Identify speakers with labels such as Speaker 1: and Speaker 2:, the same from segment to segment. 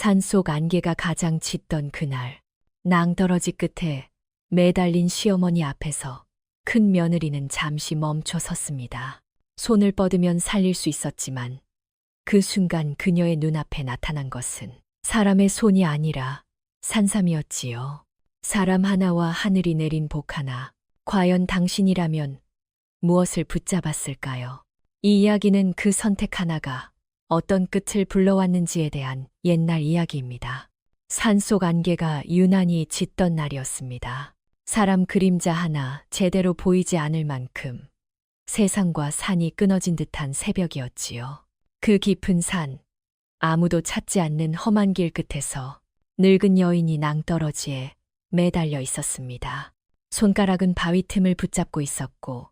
Speaker 1: 산속 안개가 가장 짙던 그날, 낭떠러지 끝에 매달린 시어머니 앞에서 큰 며느리는 잠시 멈춰 섰습니다. 손을 뻗으면 살릴 수 있었지만 그 순간 그녀의 눈앞에 나타난 것은 사람의 손이 아니라 산삼이었지요. 사람 하나와 하늘이 내린 복 하나. 과연 당신이라면 무엇을 붙잡았을까요? 이 이야기는 그 선택 하나가 어떤 끝을 불러왔는지에 대한 옛날 이야기입니다. 산속 안개가 유난히 짙던 날이었습니다. 사람 그림자 하나 제대로 보이지 않을 만큼 세상과 산이 끊어진 듯한 새벽이었지요. 그 깊은 산, 아무도 찾지 않는 험한 길 끝에서 늙은 여인이 낭떠러지에 매달려 있었습니다. 손가락은 바위 틈을 붙잡고 있었고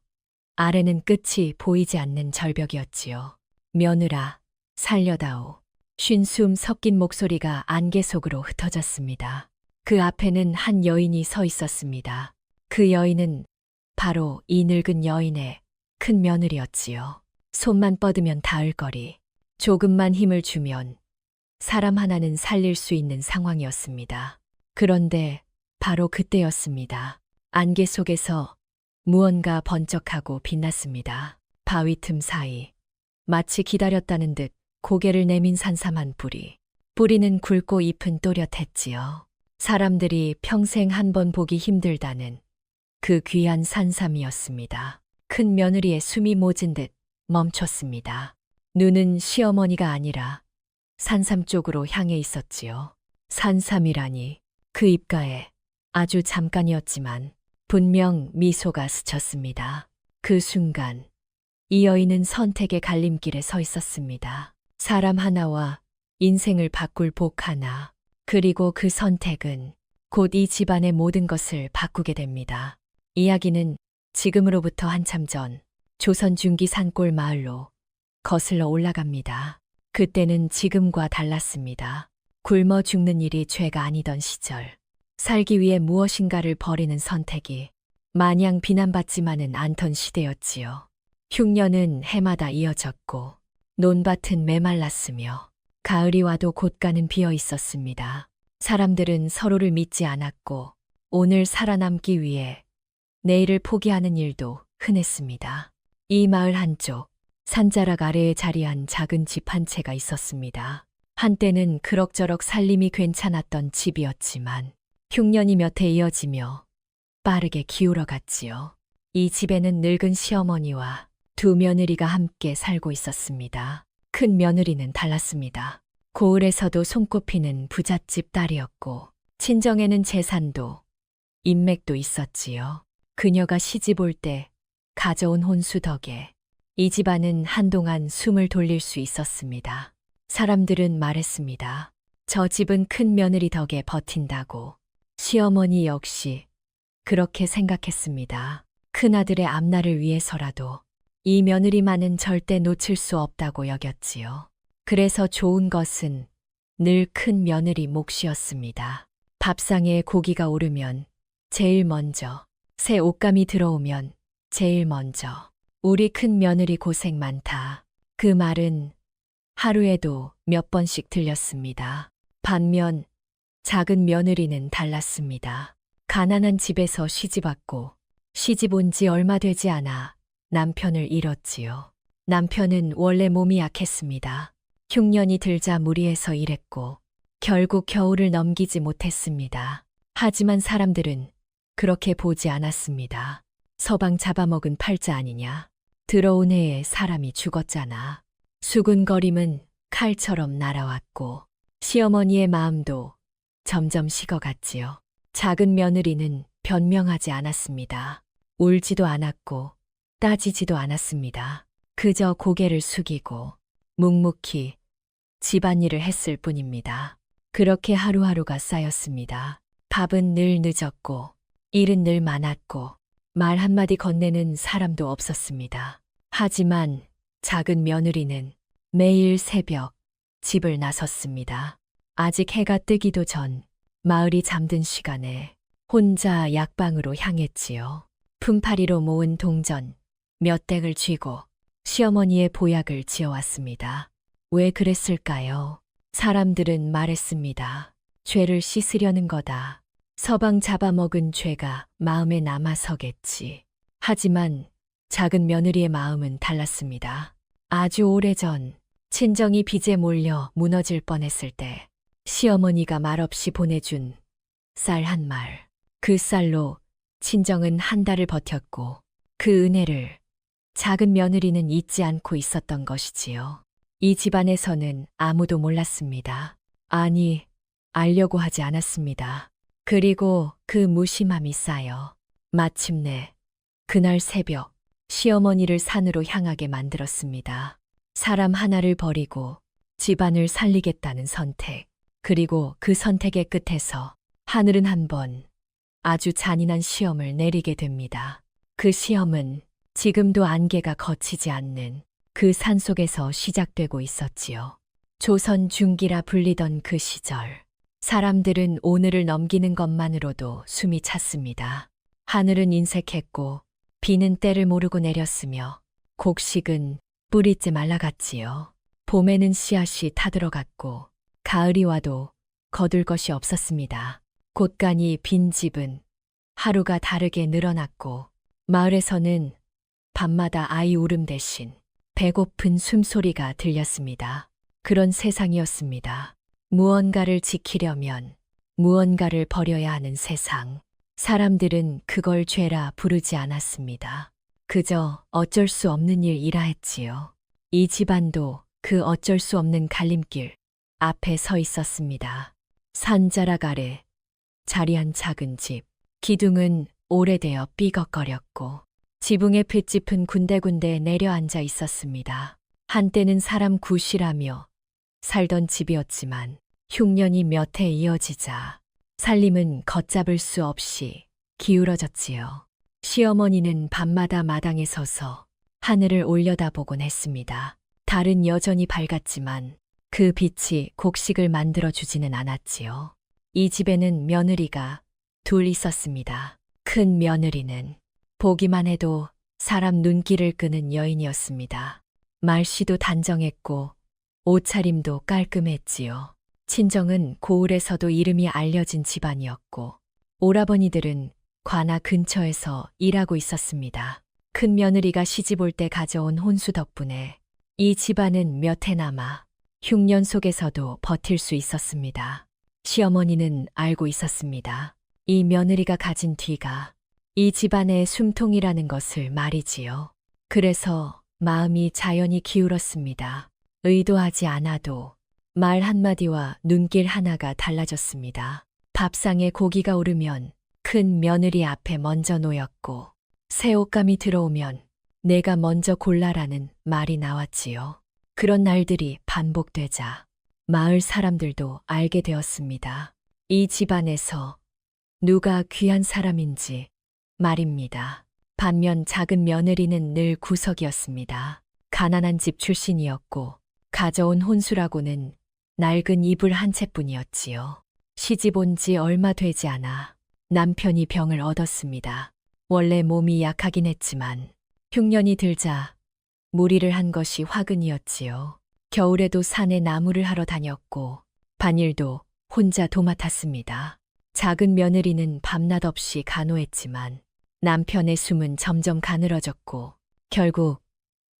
Speaker 1: 아래는 끝이 보이지 않는 절벽이었지요. 며느라, 살려다오. 쉰 숨 섞인 목소리가 안개 속으로 흩어졌습니다. 그 앞에는 한 여인이 서 있었습니다. 그 여인은 바로 이 늙은 여인의 큰 며느리였지요. 손만 뻗으면 닿을 거리, 조금만 힘을 주면 사람 하나는 살릴 수 있는 상황이었습니다. 그런데 바로 그때였습니다. 안개 속에서 무언가 번쩍하고 빛났습니다. 바위 틈 사이, 마치 기다렸다는 듯 고개를 내민 산삼한 뿌리. 뿌리는 굵고 잎은 또렷했지요. 사람들이 평생 한 번 보기 힘들다는 그 귀한 산삼이었습니다. 큰 며느리의 숨이 멎은 듯 멈췄습니다. 눈은 시어머니가 아니라 산삼 쪽으로 향해 있었지요. 산삼이라니, 그 입가에 아주 잠깐이었지만 분명 미소가 스쳤습니다. 그 순간 이 여인은 선택의 갈림길에 서 있었습니다. 사람 하나와 인생을 바꿀 복 하나, 그리고 그 선택은 곧 이 집안의 모든 것을 바꾸게 됩니다. 이야기는 지금으로부터 한참 전 조선 중기 산골 마을로 거슬러 올라갑니다. 그때는 지금과 달랐습니다. 굶어 죽는 일이 죄가 아니던 시절, 살기 위해 무엇인가를 버리는 선택이 마냥 비난받지만은 않던 시대였지요. 흉년은 해마다 이어졌고 논밭은 메말랐으며 가을이 와도 곳간은 비어 있었습니다. 사람들은 서로를 믿지 않았고 오늘 살아남기 위해 내일을 포기하는 일도 흔했습니다. 이 마을 한쪽 산자락 아래에 자리한 작은 집 한 채가 있었습니다. 한때는 그럭저럭 살림이 괜찮았던 집이었지만 흉년이 몇 해 이어지며 빠르게 기울어갔지요. 이 집에는 늙은 시어머니와 두 며느리가 함께 살고 있었습니다. 큰 며느리는 달랐습니다. 고을에서도 손꼽히는 부잣집 딸이었고 친정에는 재산도 인맥도 있었지요. 그녀가 시집 올 때 가져온 혼수 덕에 이 집안은 한동안 숨을 돌릴 수 있었습니다. 사람들은 말했습니다. 저 집은 큰 며느리 덕에 버틴다고. 시어머니 역시 그렇게 생각했습니다. 큰아들의 앞날을 위해서라도 이 며느리만은 절대 놓칠 수 없다고 여겼지요. 그래서 좋은 것은 늘 큰 며느리 몫이었습니다. 밥상에 고기가 오르면 제일 먼저, 새 옷감이 들어오면 제일 먼저, 우리 큰 며느리 고생 많다. 그 말은 하루에도 몇 번씩 들렸습니다. 반면 작은 며느리는 달랐습니다. 가난한 집에서 시집 왔고 시집 온 지 얼마 되지 않아 남편을 잃었지요. 남편은 원래 몸이 약했습니다. 흉년이 들자 무리해서 일했고 결국 겨울을 넘기지 못했습니다. 하지만 사람들은 그렇게 보지 않았습니다. 서방 잡아먹은 팔자 아니냐. 들어온 해에 사람이 죽었잖아. 수군거림은 칼처럼 날아왔고 시어머니의 마음도 점점 식어갔지요. 작은 며느리는 변명하지 않았습니다. 울지도 않았고 따지지도 않았습니다. 그저 고개를 숙이고 묵묵히 집안일을 했을 뿐입니다. 그렇게 하루하루가 쌓였습니다. 밥은 늘 늦었고 일은 늘 많았고 말 한마디 건네는 사람도 없었습니다. 하지만 작은 며느리는 매일 새벽 집을 나섰습니다. 아직 해가 뜨기도 전 마을이 잠든 시간에 혼자 약방으로 향했지요. 품팔이로 모은 동전 몇 댁을 쥐고 시어머니의 보약을 지어왔습니다. 왜 그랬을까요? 사람들은 말했습니다. 죄를 씻으려는 거다. 서방 잡아먹은 죄가 마음에 남아서겠지. 하지만 작은 며느리의 마음은 달랐습니다. 아주 오래전 친정이 빚에 몰려 무너질 뻔했을 때 시어머니가 말없이 보내준 쌀 한 말. 그 쌀로 친정은 한 달을 버텼고 그 은혜를 작은 며느리는 잊지 않고 있었던 것이지요. 이 집안에서는 아무도 몰랐습니다. 아니, 알려고 하지 않았습니다. 그리고 그 무심함이 쌓여 마침내 그날 새벽 시어머니를 산으로 향하게 만들었습니다. 사람 하나를 버리고 집안을 살리겠다는 선택. 그리고 그 선택의 끝에서 하늘은 한번 아주 잔인한 시험을 내리게 됩니다. 그 시험은 지금도 안개가 거치지 않는 그 산속에서 시작되고 있었지요. 조선 중기라 불리던 그 시절, 사람들은 오늘을 넘기는 것만으로도 숨이 찼습니다. 하늘은 인색했고 비는 때를 모르고 내렸으며 곡식은 뿌리째 말라갔지요. 봄에는 씨앗이 타들어갔고 가을이 와도 거둘 것이 없었습니다. 곳간이 빈 집은 하루가 다르게 늘어났고 마을에서는 밤마다 아이 울음 대신 배고픈 숨소리가 들렸습니다. 그런 세상이었습니다. 무언가를 지키려면 무언가를 버려야 하는 세상. 사람들은 그걸 죄라 부르지 않았습니다. 그저 어쩔 수 없는 일이라 했지요. 이 집안도 그 어쩔 수 없는 갈림길 앞에 서 있었습니다. 산자락 아래 자리한 작은 집. 기둥은 오래되어 삐걱거렸고 지붕의 핏짚은 군데군데 내려앉아 있었습니다. 한때는 사람 굿이라며 살던 집이었지만 흉년이 몇 해 이어지자 살림은 걷잡을 수 없이 기울어졌지요. 시어머니는 밤마다 마당에 서서 하늘을 올려다보곤 했습니다. 달은 여전히 밝았지만 그 빛이 곡식을 만들어주지는 않았지요. 이 집에는 며느리가 둘 있었습니다. 큰 며느리는 보기만 해도 사람 눈길을 끄는 여인이었습니다. 말씨도 단정했고 옷차림도 깔끔했지요. 친정은 고을에서도 이름이 알려진 집안이었고 오라버니들은 관아 근처에서 일하고 있었습니다. 큰 며느리가 시집 올 때 가져온 혼수 덕분에 이 집안은 몇 해나마 흉년 속에서도 버틸 수 있었습니다. 시어머니는 알고 있었습니다. 이 며느리가 가진 뒤가 이 집안의 숨통이라는 것을 말이지요. 그래서 마음이 자연히 기울었습니다. 의도하지 않아도 말 한마디와 눈길 하나가 달라졌습니다. 밥상에 고기가 오르면 큰 며느리 앞에 먼저 놓였고 새 옷감이 들어오면 내가 먼저 골라라는 말이 나왔지요. 그런 날들이 반복되자 마을 사람들도 알게 되었습니다. 이 집안에서 누가 귀한 사람인지 말입니다. 반면 작은 며느리는 늘 구석이었습니다. 가난한 집 출신이었고 가져온 혼수라고는 낡은 이불 한 채뿐이었지요. 시집 온 지 얼마 되지 않아 남편이 병을 얻었습니다. 원래 몸이 약하긴 했지만 흉년이 들자 무리를 한 것이 화근이었지요. 겨울에도 산에 나무를 하러 다녔고 반일도 혼자 도맡았습니다. 작은 며느리는 밤낮 없이 간호했지만 남편의 숨은 점점 가늘어졌고 결국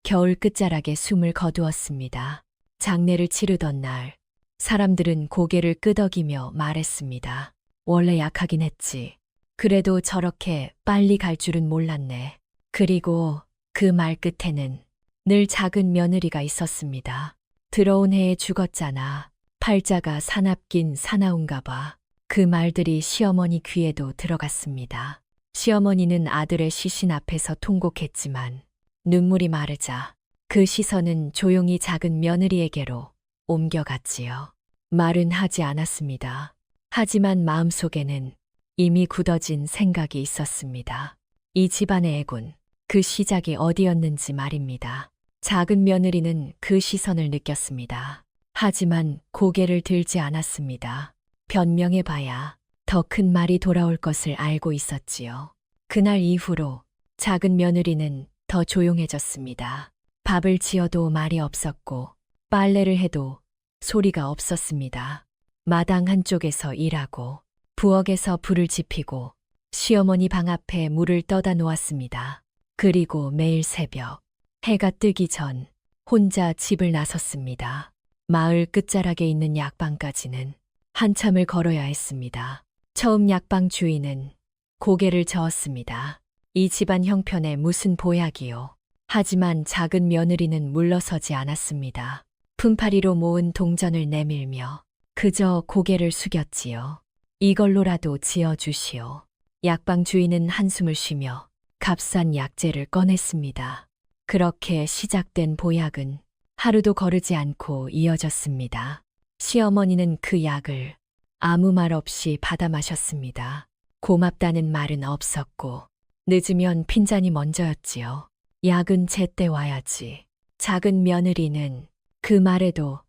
Speaker 1: 겨울 끝자락에 숨을 거두었습니다. 장례를 치르던 날 사람들은 고개를 끄덕이며 말했습니다. 원래 약하긴 했지. 그래도 저렇게 빨리 갈 줄은 몰랐네. 그리고 그 말 끝에는 늘 작은 며느리가 있었습니다. 들어온 해에 죽었잖아. 팔자가 사납긴 사나운가 봐. 그 말들이 시어머니 귀에도 들어갔습니다. 시어머니는 아들의 시신 앞에서 통곡했지만 눈물이 마르자 그 시선은 조용히 작은 며느리에게로 옮겨갔지요. 말은 하지 않았습니다. 하지만 마음속에는 이미 굳어진 생각이 있었습니다. 이 집안의 애군, 그 시작이 어디였는지 말입니다. 작은 며느리는 그 시선을 느꼈습니다. 하지만 고개를 들지 않았습니다. 변명해봐야 더 큰 말이 돌아올 것을 알고 있었지요. 그날 이후로 작은 며느리는 더 조용해졌습니다. 밥을 지어도 말이 없었고 빨래를 해도 소리가 없었습니다. 마당 한쪽에서 일하고 부엌에서 불을 지피고 시어머니 방 앞에 물을 떠다 놓았습니다. 그리고 매일 새벽 해가 뜨기 전 혼자 집을 나섰습니다. 마을 끝자락에 있는 약방까지는 한참을 걸어야 했습니다. 처음 약방 주인은 고개를 저었습니다. 이 집안 형편에 무슨 보약이요. 하지만 작은 며느리는 물러서지 않았습니다. 품팔이로 모은 동전을 내밀며 그저 고개를 숙였지요. 이걸로라도 지어주시오. 약방 주인은 한숨을 쉬며 값싼 약재를 꺼냈습니다. 그렇게 시작된 보약은 하루도 거르지 않고 이어졌습니다. 시어머니는 그 약을 아무 말 없이 받아 마셨습니다. 고맙다는 말은 없었고 늦으면 핀잔이 먼저였지요. 약은 제때 와야지. 작은 며느리는 그 말에도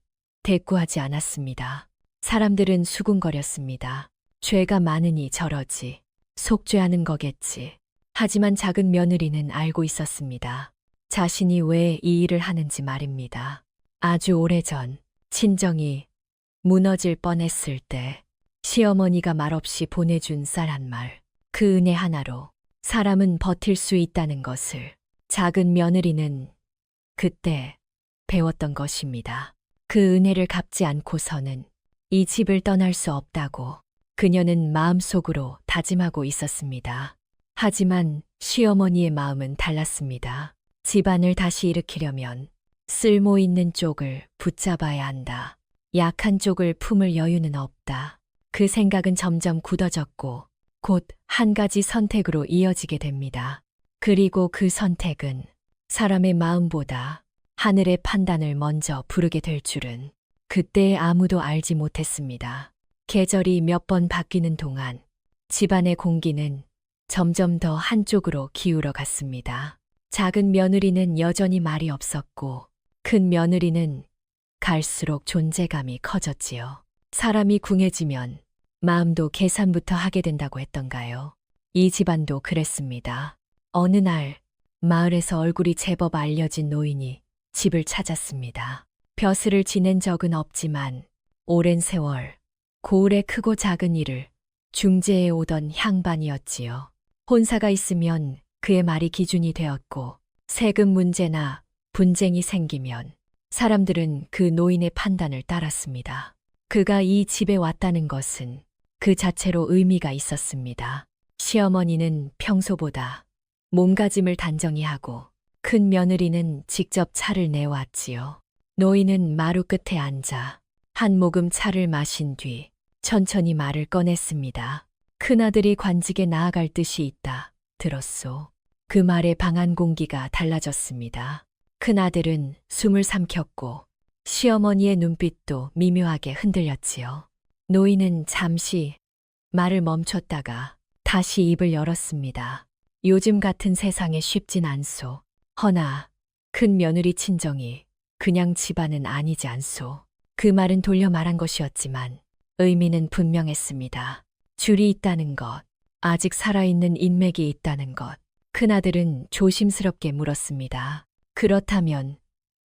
Speaker 1: 대꾸하지 않았습니다. 사람들은 수군거렸습니다. 죄가 많으니 저러지. 속죄하는 거겠지. 하지만 작은 며느리는 알고 있었습니다. 자신이 왜 이 일을 하는지 말입니다. 아주 오래전 친정이 무너질 뻔했을 때 시어머니가 말없이 보내준 쌀 한 말, 그 은혜 하나로 사람은 버틸 수 있다는 것을 작은 며느리는 그때 배웠던 것입니다. 그 은혜를 갚지 않고서는 이 집을 떠날 수 없다고 그녀는 마음속으로 다짐하고 있었습니다. 하지만 시어머니의 마음은 달랐습니다. 집안을 다시 일으키려면 쓸모 있는 쪽을 붙잡아야 한다. 약한 쪽을 품을 여유는 없다. 그 생각은 점점 굳어졌고 곧 한 가지 선택으로 이어지게 됩니다. 그리고 그 선택은 사람의 마음보다 하늘의 판단을 먼저 부르게 될 줄은 그때 아무도 알지 못했습니다. 계절이 몇 번 바뀌는 동안 집안의 공기는 점점 더 한쪽으로 기울어 갔습니다. 작은 며느리는 여전히 말이 없었고 큰 며느리는 갈수록 존재감이 커졌지요. 사람이 궁해지면 마음도 계산부터 하게 된다고 했던가요? 이 집안도 그랬습니다. 어느 날 마을에서 얼굴이 제법 알려진 노인이 집을 찾았습니다. 벼슬을 지낸 적은 없지만 오랜 세월 고을의 크고 작은 일을 중재해 오던 향반이었지요. 혼사가 있으면 그의 말이 기준이 되었고 세금 문제나 분쟁이 생기면 사람들은 그 노인의 판단을 따랐습니다. 그가 이 집에 왔다는 것은 그 자체로 의미가 있었습니다. 시어머니는 평소보다 몸가짐을 단정히 하고 큰 며느리는 직접 차를 내왔지요. 노인은 마루 끝에 앉아 한 모금 차를 마신 뒤 천천히 말을 꺼냈습니다. 큰아들이 관직에 나아갈 뜻이 있다. 들었소. 그 말에 방안 공기가 달라졌습니다. 큰아들은 숨을 삼켰고 시어머니의 눈빛도 미묘하게 흔들렸지요. 노인은 잠시 말을 멈췄다가 다시 입을 열었습니다. 요즘 같은 세상에 쉽진 않소. 허나 큰 며느리 친정이 그냥 집안은 아니지 않소. 그 말은 돌려 말한 것이었지만 의미는 분명했습니다. 줄이 있다는 것, 아직 살아있는 인맥이 있다는 것. 큰아들은 조심스럽게 물었습니다. 그렇다면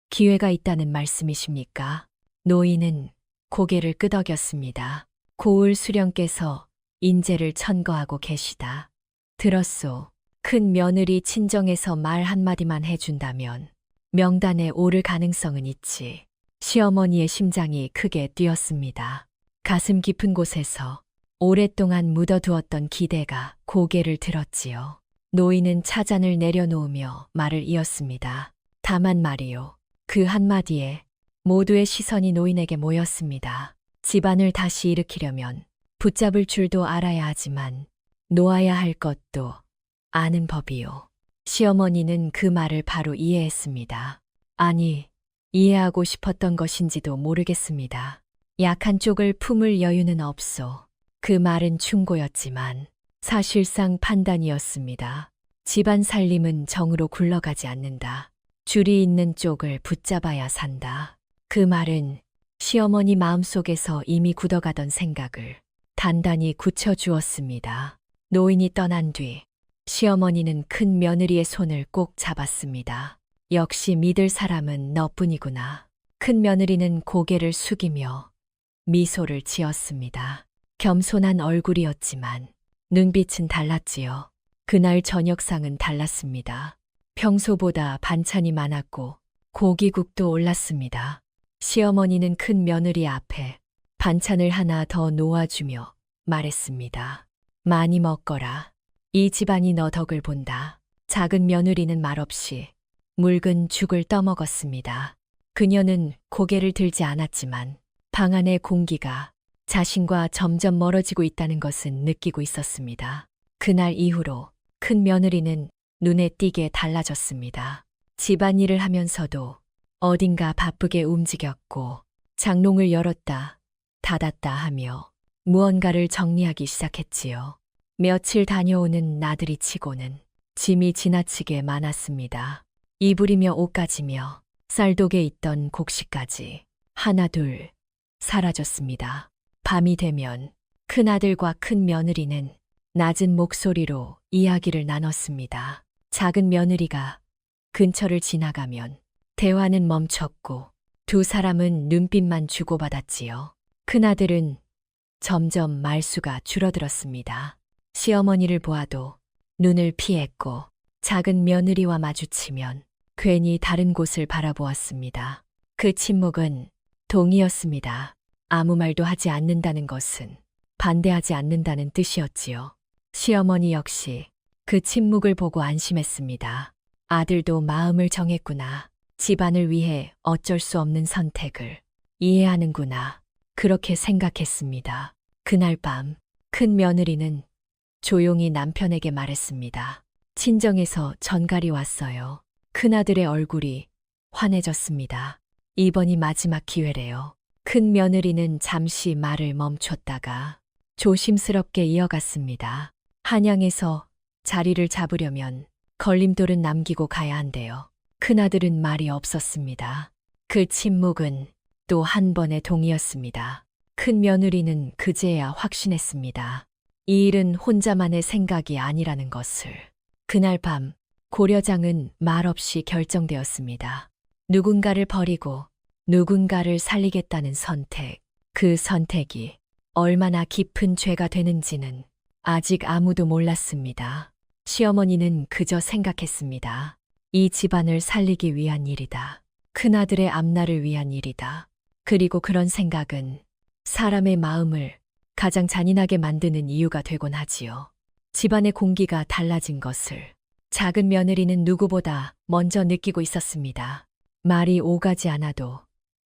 Speaker 1: 기회가 있다는 말씀이십니까? 노인은 고개를 끄덕였습니다. 고을 수령께서 인재를 천거하고 계시다. 들었소. 큰 며느리 친정에서 말 한마디만 해준다면 명단에 오를 가능성은 있지. 시어머니의 심장이 크게 뛰었습니다. 가슴 깊은 곳에서 오랫동안 묻어두었던 기대가 고개를 들었지요. 노인은 차잔을 내려놓으며 말을 이었습니다. 다만 말이요. 그 한마디에 모두의 시선이 노인에게 모였습니다. 집안을 다시 일으키려면 붙잡을 줄도 알아야 하지만 놓아야 할 것도 아는 법이요. 시어머니는 그 말을 바로 이해했습니다. 아니, 이해하고 싶었던 것인지도 모르겠습니다. 약한 쪽을 품을 여유는 없소. 그 말은 충고였지만 사실상 판단이었습니다. 집안 살림은 정으로 굴러가지 않는다. 줄이 있는 쪽을 붙잡아야 산다. 그 말은 시어머니 마음속에서 이미 굳어가던 생각을 단단히 굳혀주었습니다. 노인이 떠난 뒤 시어머니는 큰 며느리의 손을 꼭 잡았습니다. 역시 믿을 사람은 너뿐이구나. 큰 며느리는 고개를 숙이며 미소를 지었습니다. 겸손한 얼굴이었지만 눈빛은 달랐지요. 그날 저녁상은 달랐습니다. 평소보다 반찬이 많았고 고기국도 올랐습니다. 시어머니는 큰 며느리 앞에 반찬을 하나 더 놓아주며 말했습니다. 많이 먹거라. 이 집안이 너 덕을 본다. 작은 며느리는 말없이 묽은 죽을 떠먹었습니다. 그녀는 고개를 들지 않았지만 방 안의 공기가 자신과 점점 멀어지고 있다는 것은 느끼고 있었습니다. 그날 이후로 큰 며느리는 눈에 띄게 달라졌습니다. 집안일을 하면서도 어딘가 바쁘게 움직였고 장롱을 열었다 닫았다 하며 무언가를 정리하기 시작했지요. 며칠 다녀오는 나들이 치고는 짐이 지나치게 많았습니다. 이불이며 옷가지며 쌀독에 있던 곡식까지 하나둘 사라졌습니다. 밤이 되면 큰아들과 큰 며느리는 낮은 목소리로 이야기를 나눴습니다. 작은 며느리가 근처를 지나가면 대화는 멈췄고 두 사람은 눈빛만 주고받았지요. 큰아들은 점점 말수가 줄어들었습니다. 시어머니를 보아도 눈을 피했고 작은 며느리와 마주치면 괜히 다른 곳을 바라보았습니다. 그 침묵은 동의였습니다. 아무 말도 하지 않는다는 것은 반대하지 않는다는 뜻이었지요. 시어머니 역시 그 침묵을 보고 안심했습니다. 아들도 마음을 정했구나. 집안을 위해 어쩔 수 없는 선택을 이해하는구나. 그렇게 생각했습니다. 그날 밤 큰 며느리는 조용히 남편에게 말했습니다. 친정에서 전갈이 왔어요. 큰아들의 얼굴이 환해졌습니다. 이번이 마지막 기회래요. 큰 며느리는 잠시 말을 멈췄다가 조심스럽게 이어갔습니다. 한양에서 자리를 잡으려면 걸림돌은 남기고 가야 한대요. 큰아들은 말이 없었습니다. 그 침묵은 또 한 번의 동의였습니다. 큰 며느리는 그제야 확신했습니다. 이 일은 혼자만의 생각이 아니라는 것을. 그날 밤 고려장은 말없이 결정되었습니다. 누군가를 버리고 누군가를 살리겠다는 선택. 그 선택이 얼마나 깊은 죄가 되는지는 아직 아무도 몰랐습니다. 시어머니는 그저 생각했습니다. 이 집안을 살리기 위한 일이다. 큰아들의 앞날을 위한 일이다. 그리고 그런 생각은 사람의 마음을 가장 잔인하게 만드는 이유가 되곤 하지요. 집안의 공기가 달라진 것을 작은 며느리는 누구보다 먼저 느끼고 있었습니다. 말이 오가지 않아도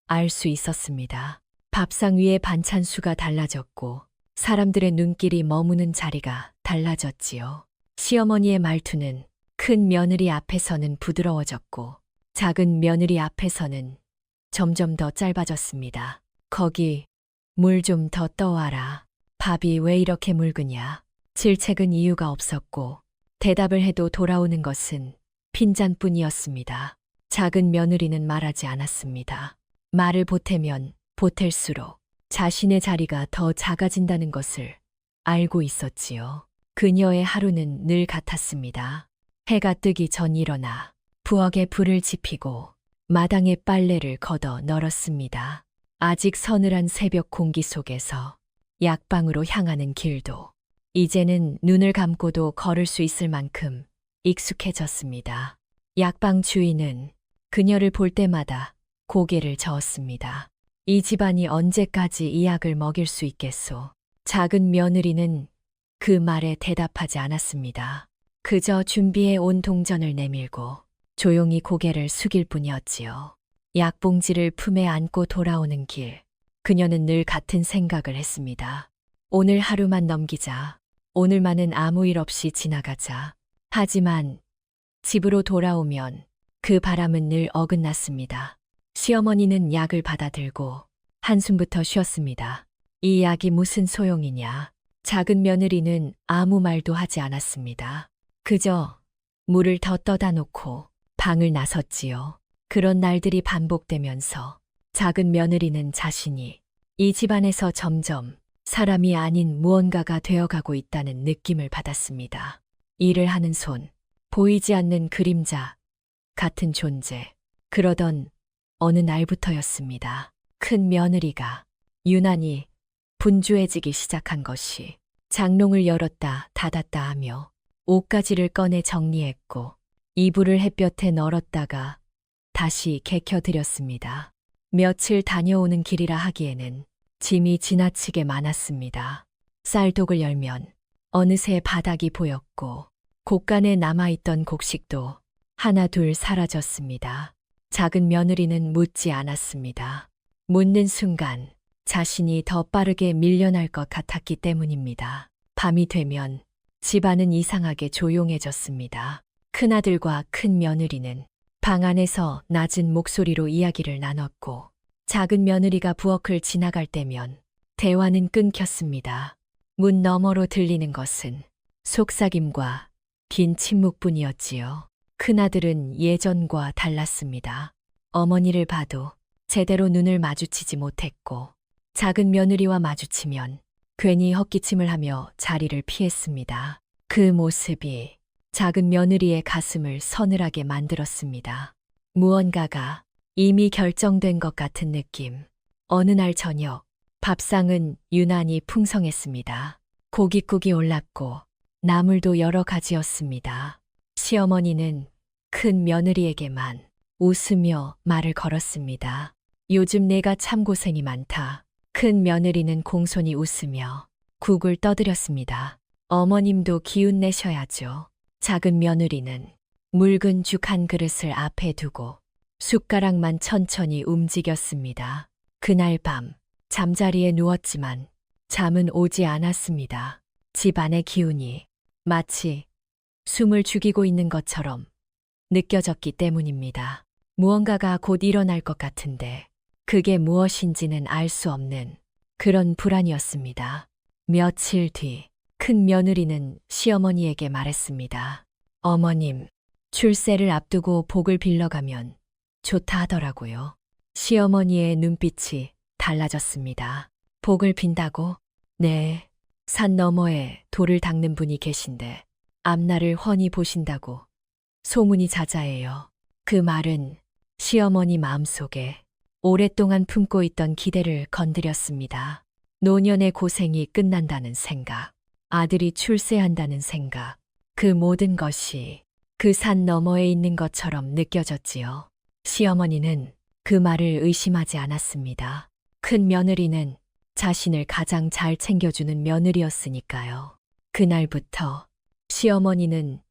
Speaker 1: 알 수 있었습니다. 밥상 위의 반찬 수가 달라졌고 사람들의 눈길이 머무는 자리가 달라졌지요. 시어머니의 말투는 큰 며느리 앞에서는 부드러워졌고 작은 며느리 앞에서는 점점 더 짧아졌습니다. 거기 물 좀 더 떠와라. 밥이 왜 이렇게 묽으냐. 질책은 이유가 없었고 대답을 해도 돌아오는 것은 빈잔뿐이었습니다. 작은 며느리는 말하지 않았습니다. 말을 보태면 보탤수록 자신의 자리가 더 작아진다는 것을 알고 있었지요. 그녀의 하루는 늘 같았습니다. 해가 뜨기 전 일어나 부엌에 불을 지피고 마당에 빨래를 걷어 널었습니다. 아직 서늘한 새벽 공기 속에서 약방으로 향하는 길도 이제는 눈을 감고도 걸을 수 있을 만큼 익숙해졌습니다. 약방 주인은 그녀를 볼 때마다 고개를 저었습니다. 이 집안이 언제까지 이 약을 먹일 수 있겠소? 작은 며느리는 그 말에 대답하지 않았습니다. 그저 준비해 온 동전을 내밀고 조용히 고개를 숙일 뿐이었지요. 약봉지를 품에 안고 돌아오는 길, 그녀는 늘 같은 생각을 했습니다. 오늘 하루만 넘기자. 오늘만은 아무 일 없이 지나가자. 하지만 집으로 돌아오면 그 바람은 늘 어긋났습니다. 시어머니는 약을 받아들고 한숨부터 쉬었습니다. 이 약이 무슨 소용이냐. 작은 며느리는 아무 말도 하지 않았습니다. 그저 물을 더 떠다 놓고 방을 나섰지요. 그런 날들이 반복되면서 작은 며느리는 자신이 이 집안에서 점점 사람이 아닌 무언가가 되어가고 있다는 느낌을 받았습니다. 일을 하는 손, 보이지 않는 그림자 같은 존재. 그러던 어느 날부터였습니다. 큰 며느리가 유난히 분주해지기 시작한 것이 장롱을 열었다 닫았다 하며 옷가지를 꺼내 정리했고 이불을 햇볕에 널었다가 다시 개켜들였습니다. 며칠 다녀오는 길이라 하기에는 짐이 지나치게 많았습니다. 쌀독을 열면 어느새 바닥이 보였고 곳간에 남아있던 곡식도 하나둘 사라졌습니다. 작은 며느리는 묻지 않았습니다. 묻는 순간 자신이 더 빠르게 밀려날 것 같았기 때문입니다. 밤이 되면 집안은 이상하게 조용해졌습니다. 큰아들과 큰 며느리는 방 안에서 낮은 목소리로 이야기를 나눴고 작은 며느리가 부엌을 지나갈 때면 대화는 끊겼습니다. 문 너머로 들리는 것은 속삭임과 긴 침묵뿐이었지요. 큰아들은 예전과 달랐습니다. 어머니를 봐도 제대로 눈을 마주치지 못했고 작은 며느리와 마주치면 괜히 헛기침을 하며 자리를 피했습니다. 그 모습이 작은 며느리의 가슴을 서늘하게 만들었습니다. 무언가가 이미 결정된 것 같은 느낌. 어느 날 저녁, 밥상은 유난히 풍성했습니다. 고깃국이 올랐고 나물도 여러 가지였습니다. 시어머니는 큰 며느리에게만 웃으며 말을 걸었습니다. 요즘 내가 참 고생이 많다. 큰 며느리는 공손히 웃으며 국을 떠들였습니다. 어머님도 기운 내셔야죠. 작은 며느리는 묽은 죽 한 그릇을 앞에 두고 숟가락만 천천히 움직였습니다. 그날 밤 잠자리에 누웠지만 잠은 오지 않았습니다. 집안의 기운이 마치 숨을 죽이고 있는 것처럼 느껴졌기 때문입니다. 무언가가 곧 일어날 것 같은데 그게 무엇인지는 알 수 없는 그런 불안이었습니다. 며칠 뒤 큰 며느리는 시어머니에게 말했습니다. 어머님, 출세를 앞두고 복을 빌러가면 좋다 하더라고요. 시어머니의 눈빛이 달라졌습니다. 복을 빈다고? 네, 산 너머에 돌을 닦는 분이 계신데 앞날을 훤히 보신다고 소문이 자자해요. 그 말은 시어머니 마음속에 오랫동안 품고 있던 기대를 건드렸습니다. 노년의 고생이 끝난다는 생각, 아들이 출세한다는 생각, 그 모든 것이 그 산 너머에 있는 것처럼 느껴졌지요. 시어머니는 그 말을 의심하지 않았습니다. 큰 며느리는 자신을 가장 잘 챙겨주는 며느리였으니까요. 그날부터 시어머니는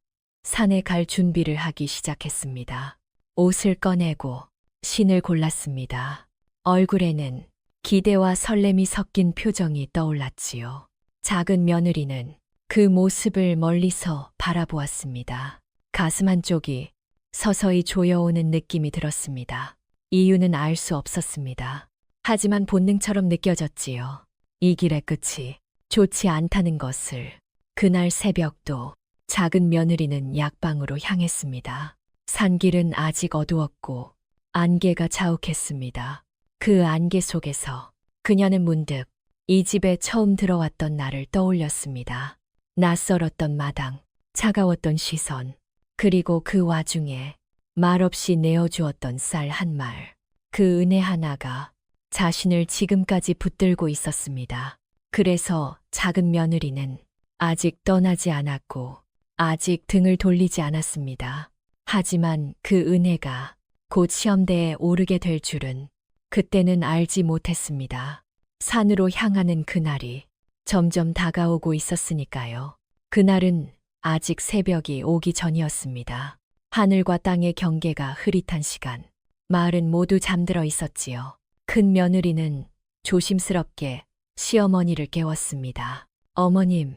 Speaker 1: 산에 갈 준비를 하기 시작했습니다. 옷을 꺼내고 신을 골랐습니다. 얼굴에는 기대와 설렘이 섞인 표정이 떠올랐지요. 작은 며느리는 그 모습을 멀리서 바라보았습니다. 가슴 한쪽이 서서히 조여오는 느낌이 들었습니다. 이유는 알 수 없었습니다. 하지만 본능처럼 느껴졌지요. 이 길의 끝이 좋지 않다는 것을. 그날 새벽도 작은 며느리는 약방으로 향했습니다. 산길은 아직 어두웠고 안개가 자욱했습니다. 그 안개 속에서 그녀는 문득 이 집에 처음 들어왔던 날을 떠올렸습니다. 낯설었던 마당, 차가웠던 시선, 그리고 그 와중에 말없이 내어주었던 쌀 한 말. 그 은혜 하나가 자신을 지금까지 붙들고 있었습니다. 그래서 작은 며느리는 아직 떠나지 않았고 아직 등을 돌리지 않았습니다. 하지만 그 은혜가 곧 시험대에 오르게 될 줄은 그때는 알지 못했습니다. 산으로 향하는 그날이 점점 다가오고 있었으니까요. 그날은 아직 새벽이 오기 전이었습니다. 하늘과 땅의 경계가 흐릿한 시간. 마을은 모두 잠들어 있었지요. 큰 며느리는 조심스럽게 시어머니를 깨웠습니다. 어머님,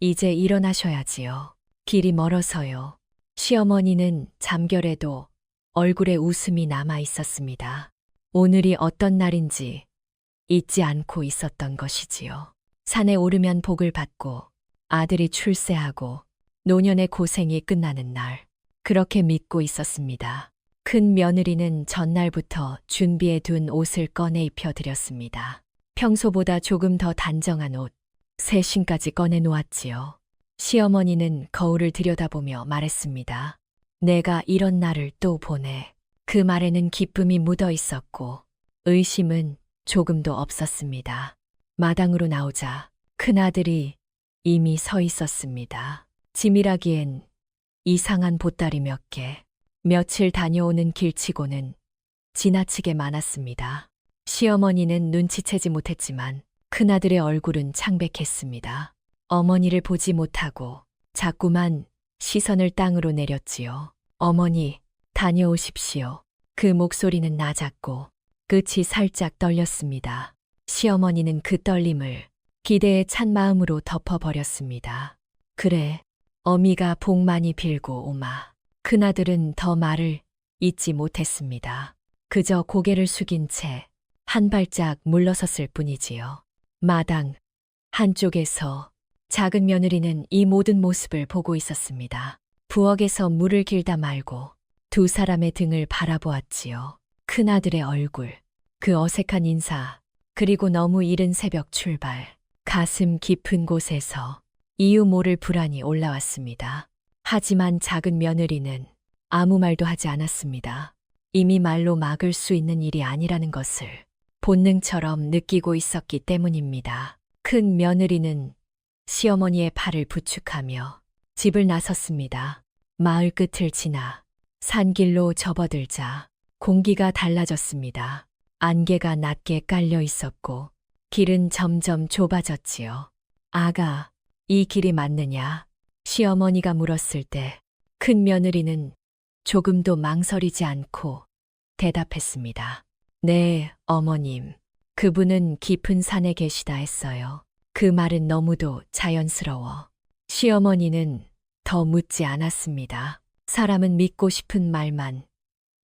Speaker 1: 이제 일어나셔야지요. 길이 멀어서요. 시어머니는 잠결에도 얼굴에 웃음이 남아 있었습니다. 오늘이 어떤 날인지 잊지 않고 있었던 것이지요. 산에 오르면 복을 받고 아들이 출세하고 노년의 고생이 끝나는 날. 그렇게 믿고 있었습니다. 큰 며느리는 전날부터 준비해 둔 옷을 꺼내 입혀드렸습니다. 평소보다 조금 더 단정한 옷, 새 신까지 꺼내 놓았지요. 시어머니는 거울을 들여다보며 말했습니다. 내가 이런 날을 또 보네. 그 말에는 기쁨이 묻어 있었고 의심은 조금도 없었습니다. 마당으로 나오자 큰아들이 이미 서 있었습니다. 짐이라기엔 이상한 보따리 몇 개, 며칠 다녀오는 길치고는 지나치게 많았습니다. 시어머니는 눈치채지 못했지만 큰아들의 얼굴은 창백했습니다. 어머니를 보지 못하고 자꾸만 시선을 땅으로 내렸지요. 어머니, 다녀오십시오. 그 목소리는 낮았고 끝이 살짝 떨렸습니다. 시어머니는 그 떨림을 기대에 찬 마음으로 덮어버렸습니다. 그래, 어미가 복 많이 빌고 오마. 큰아들은 더 말을 잇지 못했습니다. 그저 고개를 숙인 채 한 발짝 물러섰을 뿐이지요. 마당 한쪽에서 작은 며느리는 이 모든 모습을 보고 있었습니다. 부엌에서 물을 길다 말고 두 사람의 등을 바라보았지요. 큰아들의 얼굴, 그 어색한 인사, 그리고 너무 이른 새벽 출발, 가슴 깊은 곳에서 이유 모를 불안이 올라왔습니다. 하지만 작은 며느리는 아무 말도 하지 않았습니다. 이미 말로 막을 수 있는 일이 아니라는 것을 본능처럼 느끼고 있었기 때문입니다. 큰 며느리는 시어머니의 팔을 부축하며 집을 나섰습니다. 마을 끝을 지나 산길로 접어들자 공기가 달라졌습니다. 안개가 낮게 깔려 있었고 길은 점점 좁아졌지요. 아가, 이 길이 맞느냐? 시어머니가 물었을 때 큰 며느리는 조금도 망설이지 않고 대답했습니다. 네, 어머님. 그분은 깊은 산에 계시다 했어요. 그 말은 너무도 자연스러워. 시어머니는 더 묻지 않았습니다. 사람은 믿고 싶은 말만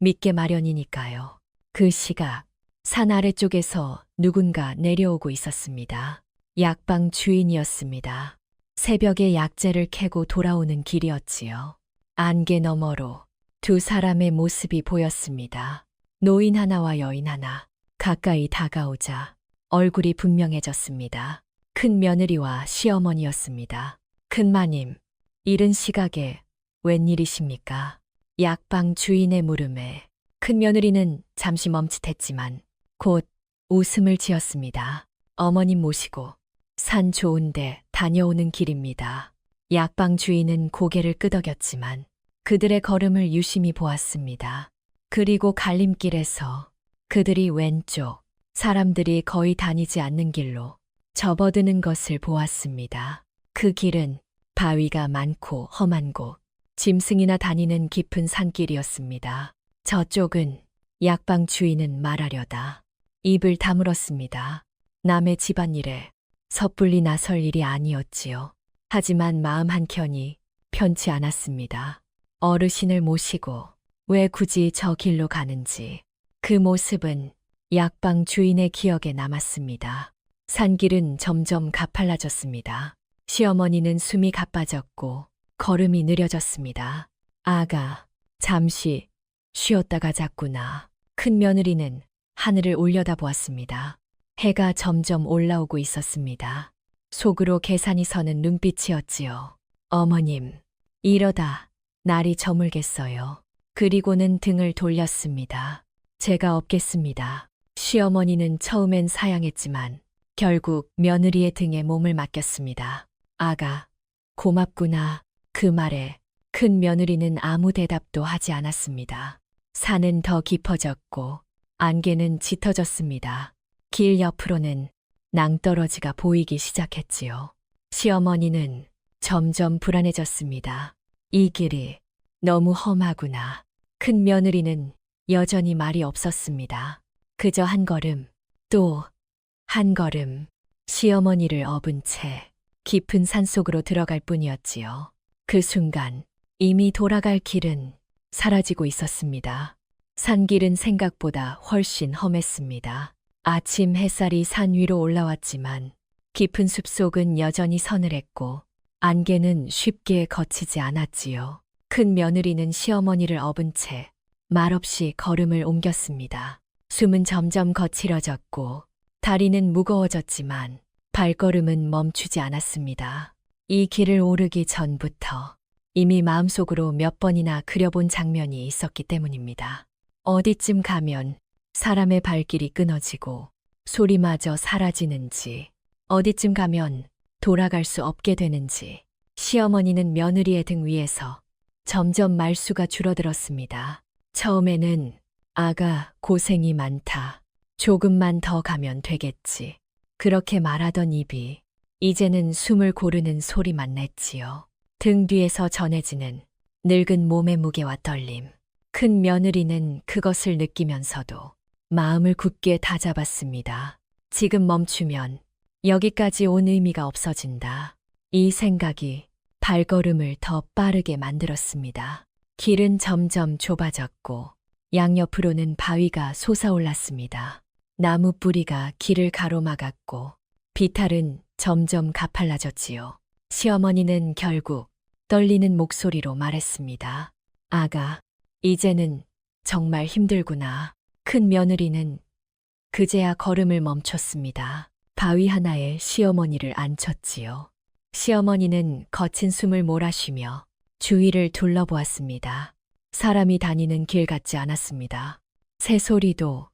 Speaker 1: 믿게 마련이니까요. 그 시각, 산 아래쪽에서 누군가 내려오고 있었습니다. 약방 주인이었습니다. 새벽에 약재를 캐고 돌아오는 길이었지요. 안개 너머로 두 사람의 모습이 보였습니다. 노인 하나와 여인 하나. 가까이 다가오자 얼굴이 분명해졌습니다. 큰 며느리와 시어머니였습니다. 큰마님, 이른 시각에 웬일이십니까? 약방 주인의 물음에 큰 며느리는 잠시 멈칫했지만 곧 웃음을 지었습니다. 어머님 모시고 산 좋은데 다녀오는 길입니다. 약방 주인은 고개를 끄덕였지만 그들의 걸음을 유심히 보았습니다. 그리고 갈림길에서 그들이 왼쪽, 사람들이 거의 다니지 않는 길로 접어드는 것을 보았습니다. 그 길은 바위가 많고 험한 곳, 짐승이나 다니는 깊은 산길이었습니다. 저쪽은 약방 주인은 말하려다 입을 다물었습니다. 남의 집안일에 섣불리 나설 일이 아니었지요. 하지만 마음 한켠이 편치 않았습니다. 어르신을 모시고 왜 굳이 저 길로 가는지 그 모습은 약방 주인의 기억에 남았습니다. 산길은 점점 가팔라졌습니다. 시어머니는 숨이 가빠졌고 걸음이 느려졌습니다. 아가, 잠시 쉬었다 가자꾸나. 큰 며느리는 하늘을 올려다보았습니다. 해가 점점 올라오고 있었습니다. 속으로 계산이 서는 눈빛이었지요. 어머님, 이러다 날이 저물겠어요. 그리고는 등을 돌렸습니다. 제가 없겠습니다. 시어머니는 처음엔 사양했지만 결국 며느리의 등에 몸을 맡겼습니다. 아가, 고맙구나. 그 말에 큰 며느리는 아무 대답도 하지 않았습니다. 산은 더 깊어졌고 안개는 짙어졌습니다. 길 옆으로는 낭떠러지가 보이기 시작했지요. 시어머니는 점점 불안해졌습니다. 이 길이 너무 험하구나. 큰 며느리는 여전히 말이 없었습니다. 그저 한 걸음, 또 한 걸음, 시어머니를 업은 채 깊은 산속으로 들어갈 뿐이었지요. 그 순간 이미 돌아갈 길은 사라지고 있었습니다. 산길은 생각보다 훨씬 험했습니다. 아침 햇살이 산 위로 올라왔지만 깊은 숲속은 여전히 서늘했고 안개는 쉽게 거치지 않았지요. 큰 며느리는 시어머니를 업은 채 말없이 걸음을 옮겼습니다. 숨은 점점 거칠어졌고 다리는 무거워졌지만 발걸음은 멈추지 않았습니다. 이 길을 오르기 전부터 이미 마음속으로 몇 번이나 그려본 장면이 있었기 때문입니다. 어디쯤 가면 사람의 발길이 끊어지고 소리마저 사라지는지, 어디쯤 가면 돌아갈 수 없게 되는지, 시어머니는 며느리의 등 위에서 점점 말수가 줄어들었습니다. 처음에는 아가 고생이 많다. 조금만 더 가면 되겠지. 그렇게 말하던 입이 이제는 숨을 고르는 소리만 냈지요. 등 뒤에서 전해지는 늙은 몸의 무게와 떨림. 큰 며느리는 그것을 느끼면서도 마음을 굳게 다잡았습니다. 지금 멈추면 여기까지 온 의미가 없어진다. 이 생각이 발걸음을 더 빠르게 만들었습니다. 길은 점점 좁아졌고 양옆으로는 바위가 솟아올랐습니다. 나무 뿌리가 길을 가로막았고 비탈은 점점 가팔라졌지요. 시어머니는 결국 떨리는 목소리로 말했습니다. 아가, 이제는 정말 힘들구나. 큰 며느리는 그제야 걸음을 멈췄습니다. 바위 하나에 시어머니를 앉혔지요. 시어머니는 거친 숨을 몰아쉬며 주위를 둘러보았습니다. 사람이 다니는 길 같지 않았습니다. 새소리도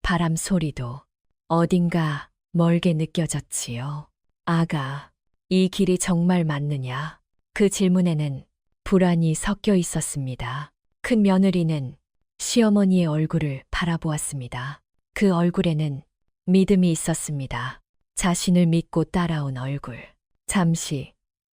Speaker 1: 바람 소리도 어딘가 멀게 느껴졌지요. 아가, 이 길이 정말 맞느냐? 그 질문에는 불안이 섞여 있었습니다. 큰 며느리는 시어머니의 얼굴을 바라보았습니다. 그 얼굴에는 믿음이 있었습니다. 자신을 믿고 따라온 얼굴. 잠시,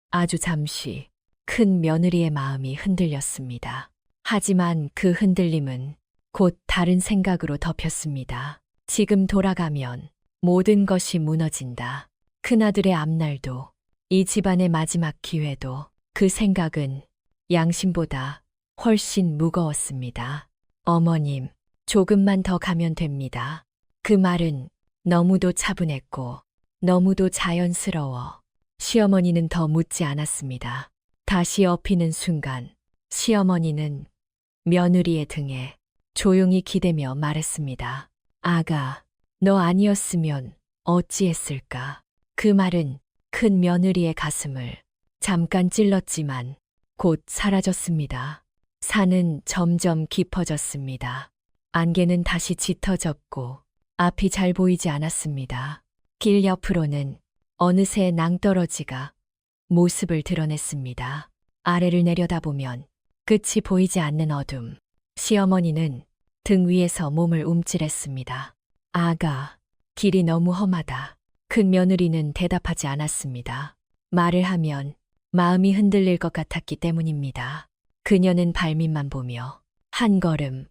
Speaker 1: 아주 잠시 큰 며느리의 마음이 흔들렸습니다. 하지만 그 흔들림은 곧 다른 생각으로 덮였습니다. 지금 돌아가면 모든 것이 무너진다. 큰아들의 앞날도, 이 집안의 마지막 기회도. 그 생각은 양심보다 훨씬 무거웠습니다. 어머님, 조금만 더 가면 됩니다. 그 말은 너무도 차분했고 너무도 자연스러워 시어머니는 더 묻지 않았습니다. 다시 엎이는 순간 시어머니는 며느리의 등에 조용히 기대며 말했습니다. 아가, 너 아니었으면 어찌했을까? 그 말은 큰 며느리의 가슴을 잠깐 찔렀지만 곧 사라졌습니다. 산은 점점 깊어졌습니다. 안개는 다시 짙어졌고 앞이 잘 보이지 않았습니다. 길 옆으로는 어느새 낭떠러지가 모습을 드러냈습니다. 아래를 내려다보면 끝이 보이지 않는 어둠. 시어머니는 등 위에서 몸을 움찔했습니다. 아가, 길이 너무 험하다. 큰 며느리는 대답하지 않았습니다. 말을 하면 마음이 흔들릴 것 같았기 때문입니다. 그녀는 발밑만 보며 한 걸음,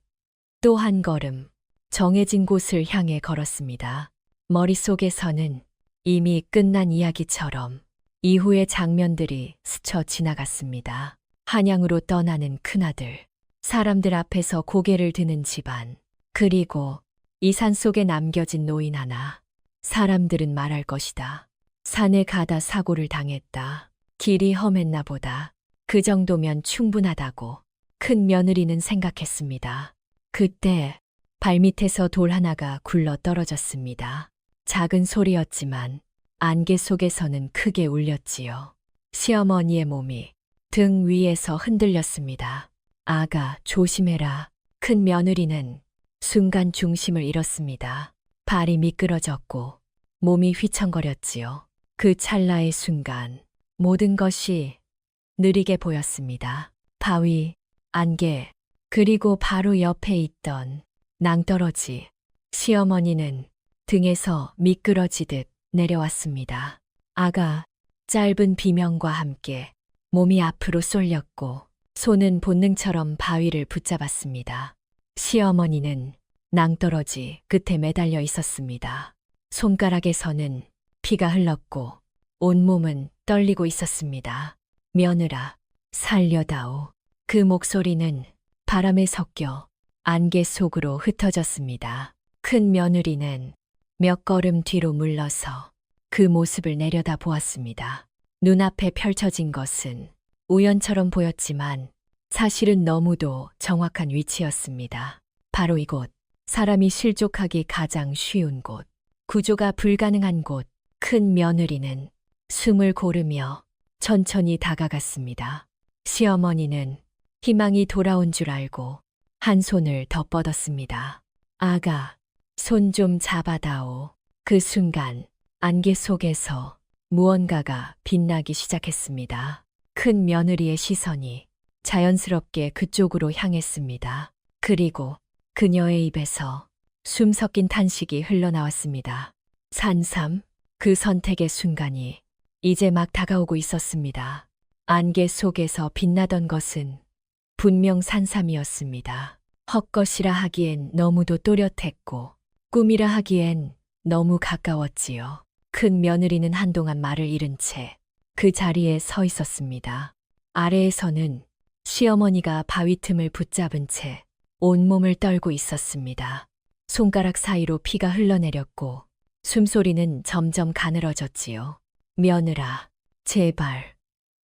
Speaker 1: 또 한 걸음, 정해진 곳을 향해 걸었습니다. 머릿속에서는 이미 끝난 이야기처럼 이후의 장면들이 스쳐 지나갔습니다. 한양으로 떠나는 큰아들, 사람들 앞에서 고개를 드는 집안, 그리고 이 산속에 남겨진 노인 하나. 사람들은 말할 것이다. 산에 가다 사고를 당했다. 길이 험했나 보다. 그 정도면 충분하다고 큰 며느리는 생각했습니다. 그때 발밑에서 돌 하나가 굴러 떨어졌습니다. 작은 소리였지만 안개 속에서는 크게 울렸지요. 시어머니의 몸이 등 위에서 흔들렸습니다. 아가, 조심해라. 큰 며느리는 순간 중심을 잃었습니다. 발이 미끄러졌고 몸이 휘청거렸지요. 그 찰나의 순간 모든 것이 느리게 보였습니다. 바위, 안개, 그리고 바로 옆에 있던 낭떠러지. 시어머니는 등에서 미끄러지듯 내려왔습니다. 아가, 짧은 비명과 함께 몸이 앞으로 쏠렸고 손은 본능처럼 바위를 붙잡았습니다. 시어머니는 낭떠러지 끝에 매달려 있었습니다. 손가락에서는 피가 흘렀고 온몸은 떨리고 있었습니다. 며느라, 살려다오. 그 목소리는 바람에 섞여 안개 속으로 흩어졌습니다. 큰 며느리는 몇 걸음 뒤로 물러서 그 모습을 내려다 보았습니다. 눈앞에 펼쳐진 것은 우연처럼 보였지만 사실은 너무도 정확한 위치였습니다. 바로 이곳, 사람이 실족하기 가장 쉬운 곳, 구조가 불가능한 곳. 큰 며느리는 숨을 고르며 천천히 다가갔습니다. 시어머니는 희망이 돌아온 줄 알고 한 손을 더 뻗었습니다. 아가, 손 좀 잡아다오. 그 순간 안개 속에서 무언가가 빛나기 시작했습니다. 큰 며느리의 시선이 자연스럽게 그쪽으로 향했습니다. 그리고 그녀의 입에서 숨 섞인 탄식이 흘러나왔습니다. 산삼, 그 선택의 순간이 이제 막 다가오고 있었습니다. 안개 속에서 빛나던 것은 분명 산삼이었습니다. 헛것이라 하기엔 너무도 또렷했고 꿈이라 하기엔 너무 가까웠지요. 큰 며느리는 한동안 말을 잃은 채 그 자리에 서 있었습니다. 아래에서는 시어머니가 바위 틈을 붙잡은 채 온몸을 떨고 있었습니다. 손가락 사이로 피가 흘러내렸고 숨소리는 점점 가늘어졌지요. 며느라, 제발,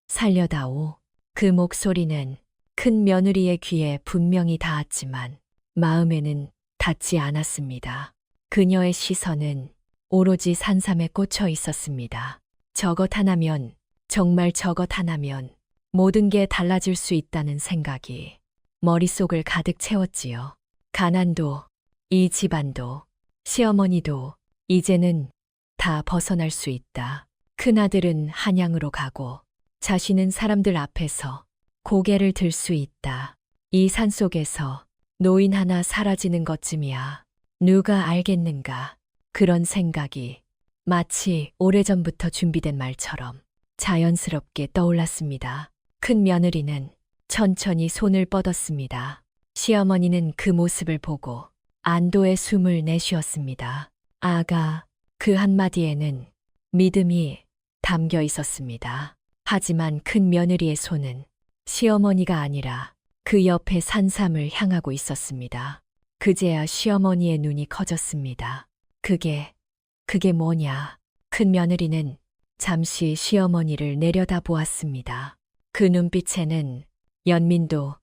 Speaker 1: 살려다오. 그 목소리는 큰 며느리의 귀에 분명히 닿았지만 마음에는 닿지 않았습니다. 그녀의 시선은 오로지 산삼에 꽂혀 있었습니다. 저것 하나면, 정말 저것 하나면 모든 게 달라질 수 있다는 생각이 머릿속을 가득 채웠지요. 가난도, 이 집안도, 시어머니도 이제는 다 벗어날 수 있다. 큰아들은 한양으로 가고 자신은 사람들 앞에서 고개를 들 수 있다. 이 산속에서 노인 하나 사라지는 것쯤이야. 누가 알겠는가. 그런 생각이 마치 오래전부터 준비된 말처럼 자연스럽게 떠올랐습니다. 큰 며느리는 천천히 손을 뻗었습니다. 시어머니는 그 모습을 보고 안도의 숨을 내쉬었습니다. 아가, 그 한마디에는 믿음이 담겨 있었습니다. 하지만 큰 며느리의 손은 시어머니가 아니라 그 옆에 산삼을 향하고 있었습니다. 그제야 시어머니의 눈이 커졌습니다. 그게 뭐냐? 큰 며느리는 잠시 시어머니를 내려다 보았습니다. 그 눈빛에는 연민도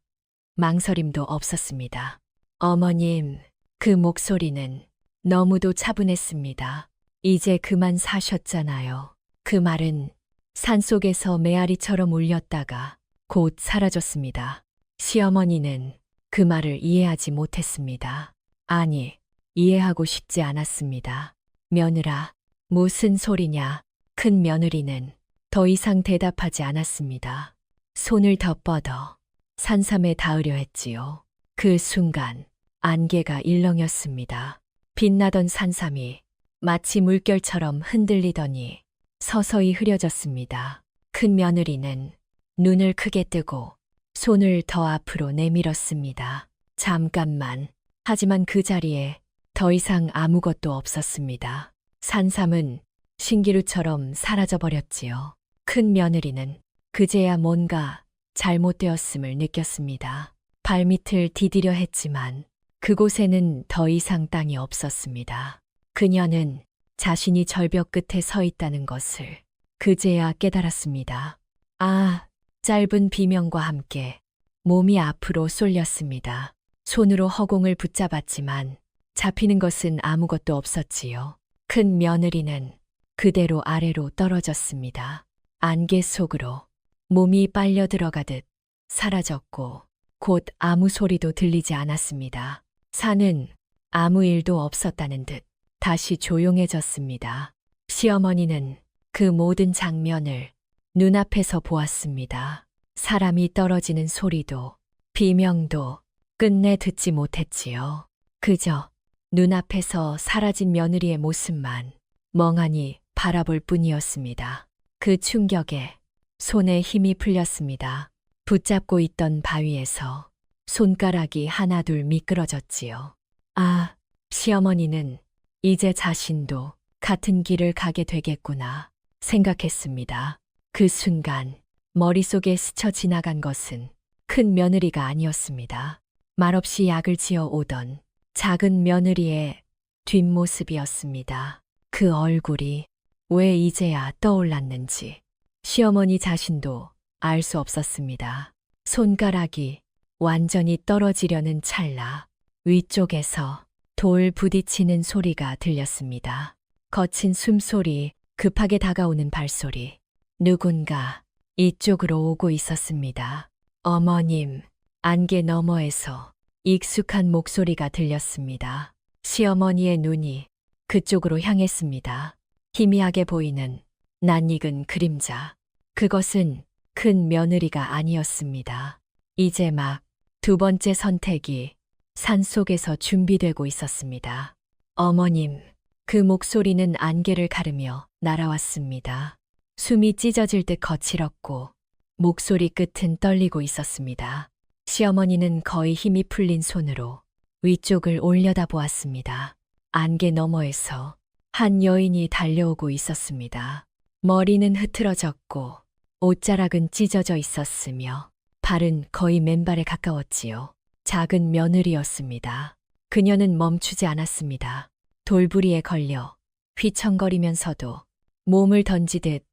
Speaker 1: 망설임도 없었습니다. 어머님, 그 목소리는 너무도 차분했습니다. 이제 그만 사셨잖아요. 그 말은 산속에서 메아리처럼 울렸다가 곧 사라졌습니다. 시어머니는 그 말을 이해하지 못했습니다. 아니, 이해하고 싶지 않았습니다. 며느라, 무슨 소리냐? 큰 며느리는 더 이상 대답하지 않았습니다. 손을 더 뻗어 산삼에 닿으려 했지요. 그 순간 안개가 일렁였습니다. 빛나던 산삼이 마치 물결처럼 흔들리더니 서서히 흐려졌습니다. 큰 며느리는 눈을 크게 뜨고 손을 더 앞으로 내밀었습니다. 잠깐만. 하지만 그 자리에 더 이상 아무것도 없었습니다. 산삼은 신기루처럼 사라져버렸지요. 큰 며느리는 그제야 뭔가 잘못되었음을 느꼈습니다. 발밑을 디디려 했지만 그곳에는 더 이상 땅이 없었습니다. 그녀는 자신이 절벽 끝에 서 있다는 것을 그제야 깨달았습니다. 아, 짧은 비명과 함께 몸이 앞으로 쏠렸습니다. 손으로 허공을 붙잡았지만 잡히는 것은 아무것도 없었지요. 큰 며느리는 그대로 아래로 떨어졌습니다. 안개 속으로 몸이 빨려 들어가듯 사라졌고 곧 아무 소리도 들리지 않았습니다. 산은 아무 일도 없었다는 듯 다시 조용해졌습니다. 시어머니는 그 모든 장면을 눈앞에서 보았습니다. 사람이 떨어지는 소리도 비명도 끝내 듣지 못했지요. 그저 눈앞에서 사라진 며느리의 모습만 멍하니 바라볼 뿐이었습니다. 그 충격에 손에 힘이 풀렸습니다. 붙잡고 있던 바위에서 손가락이 하나둘 미끄러졌지요. 아, 시어머니는 이제 자신도 같은 길을 가게 되겠구나 생각했습니다. 그 순간 머릿속에 스쳐 지나간 것은 큰 며느리가 아니었습니다. 말없이 약을 지어 오던 작은 며느리의 뒷모습이었습니다. 그 얼굴이 왜 이제야 떠올랐는지 시어머니 자신도 알 수 없었습니다. 손가락이 완전히 떨어지려는 찰나 위쪽에서 돌 부딪히는 소리가 들렸습니다. 거친 숨소리, 급하게 다가오는 발소리. 누군가 이쪽으로 오고 있었습니다. 어머님, 안개 너머에서 익숙한 목소리가 들렸습니다. 시어머니의 눈이 그쪽으로 향했습니다. 희미하게 보이는 낯익은 그림자. 그것은 큰 며느리가 아니었습니다. 이제 막 두 번째 선택이 산속에서 준비되고 있었습니다. 어머님, 그 목소리는 안개를 가르며 날아왔습니다. 숨이 찢어질 듯 거칠었고 목소리 끝은 떨리고 있었습니다. 시어머니는 거의 힘이 풀린 손으로 위쪽을 올려다보았습니다. 안개 너머에서 한 여인이 달려오고 있었습니다. 머리는 흐트러졌고 옷자락은 찢어져 있었으며 발은 거의 맨발에 가까웠지요. 작은 며느리였습니다. 그녀는 멈추지 않았습니다. 돌부리에 걸려 휘청거리면서도 몸을 던지듯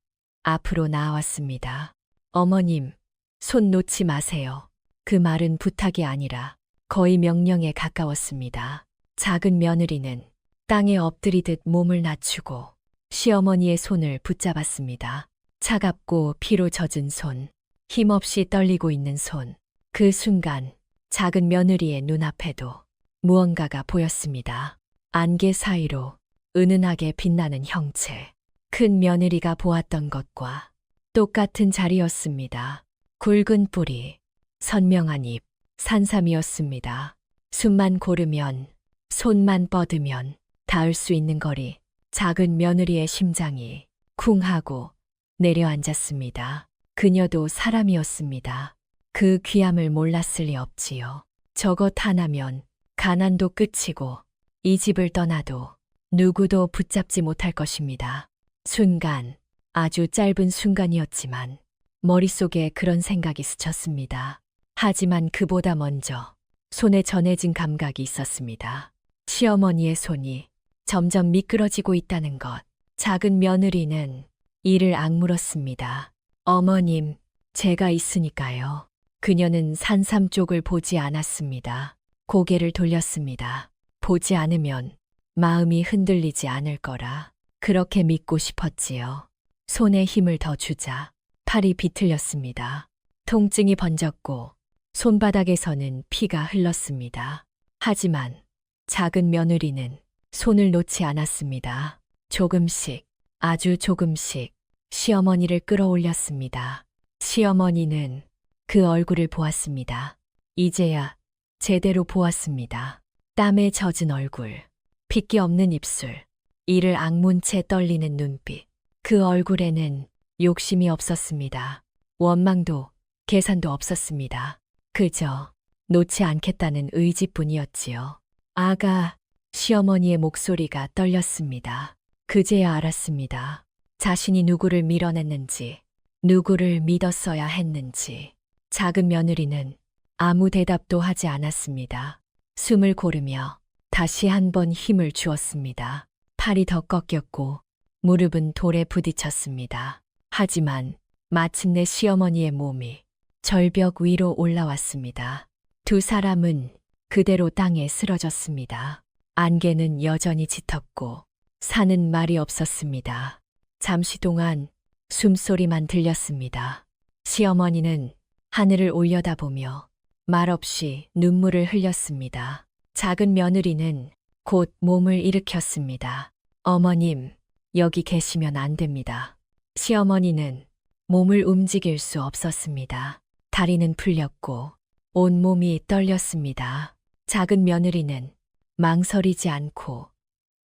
Speaker 1: 앞으로 나아왔습니다. 어머님, 손 놓지 마세요. 그 말은 부탁이 아니라 거의 명령에 가까웠습니다. 작은 며느리는 땅에 엎드리듯 몸을 낮추고 시어머니의 손을 붙잡았습니다. 차갑고 피로 젖은 손, 힘없이 떨리고 있는 손. 그 순간 작은 며느리의 눈앞에도 무언가가 보였습니다. 안개 사이로 은은하게 빛나는 형체. 큰 며느리가 보았던 것과 똑같은 자리였습니다. 굵은 뿌리, 선명한 입, 산삼이었습니다. 숨만 고르면, 손만 뻗으면 닿을 수 있는 거리. 작은 며느리의 심장이 쿵 하고 내려앉았습니다. 그녀도 사람이었습니다. 그 귀함을 몰랐을 리 없지요. 저것 하나면 가난도 끝이고 이 집을 떠나도 누구도 붙잡지 못할 것입니다. 순간, 아주 짧은 순간이었지만 머릿속에 그런 생각이 스쳤습니다. 하지만 그보다 먼저 손에 전해진 감각이 있었습니다. 시어머니의 손이 점점 미끄러지고 있다는 것. 작은 며느리는 이를 악물었습니다. 어머님, 제가 있으니까요. 그녀는 산삼 쪽을 보지 않았습니다. 고개를 돌렸습니다. 보지 않으면 마음이 흔들리지 않을 거라 그렇게 믿고 싶었지요. 손에 힘을 더 주자 팔이 비틀렸습니다. 통증이 번졌고 손바닥에서는 피가 흘렀습니다. 하지만 작은 며느리는 손을 놓지 않았습니다. 조금씩, 아주 조금씩 시어머니를 끌어올렸습니다. 시어머니는 그 얼굴을 보았습니다. 이제야 제대로 보았습니다. 땀에 젖은 얼굴, 핏기 없는 입술, 이를 악문 채 떨리는 눈빛. 그 얼굴에는 욕심이 없었습니다. 원망도, 계산도 없었습니다. 그저 놓지 않겠다는 의지뿐이었지요. 아가, 시어머니의 목소리가 떨렸습니다. 그제야 알았습니다. 자신이 누구를 밀어냈는지, 누구를 믿었어야 했는지. 작은 며느리는 아무 대답도 하지 않았습니다. 숨을 고르며 다시 한 번 힘을 주었습니다. 팔이 더 꺾였고 무릎은 돌에 부딪혔습니다. 하지만 마침내 시어머니의 몸이 절벽 위로 올라왔습니다. 두 사람은 그대로 땅에 쓰러졌습니다. 안개는 여전히 짙었고 산은 말이 없었습니다. 잠시 동안 숨소리만 들렸습니다. 시어머니는 하늘을 올려다보며 말없이 눈물을 흘렸습니다. 작은 며느리는 곧 몸을 일으켰습니다. 어머님, 여기 계시면 안 됩니다. 시어머니는 몸을 움직일 수 없었습니다. 다리는 풀렸고 온몸이 떨렸습니다. 작은 며느리는 망설이지 않고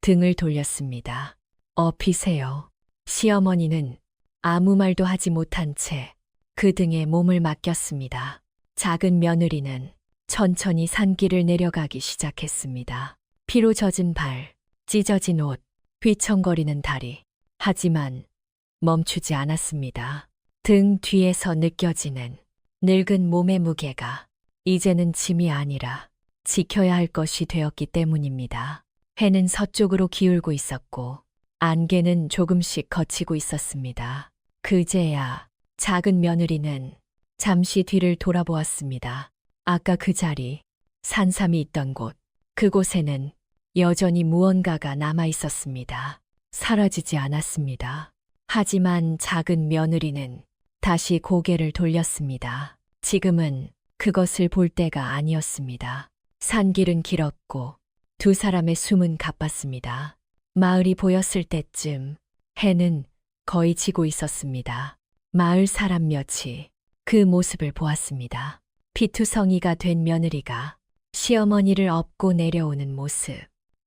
Speaker 1: 등을 돌렸습니다. 업히세요. 시어머니는 아무 말도 하지 못한 채 그 등에 몸을 맡겼습니다. 작은 며느리는 천천히 산길을 내려가기 시작했습니다. 피로 젖은 발, 찢어진 옷, 휘청거리는 다리. 하지만 멈추지 않았습니다. 등 뒤에서 느껴지는 늙은 몸의 무게가 이제는 짐이 아니라 지켜야 할 것이 되었기 때문입니다. 해는 서쪽으로 기울고 있었고 안개는 조금씩 걷히고 있었습니다. 그제야 작은 며느리는 잠시 뒤를 돌아보았습니다. 아까 그 자리, 산삼이 있던 곳, 그곳에는 여전히 무언가가 남아 있었습니다. 사라지지 않았습니다. 하지만 작은 며느리는 다시 고개를 돌렸습니다. 지금은 그것을 볼 때가 아니었습니다. 산길은 길었고 두 사람의 숨은 가빴습니다. 마을이 보였을 때쯤 해는 거의 지고 있었습니다. 마을 사람 몇이 그 모습을 보았습니다. 피투성이가 된 며느리가 시어머니를 업고 내려오는 모습.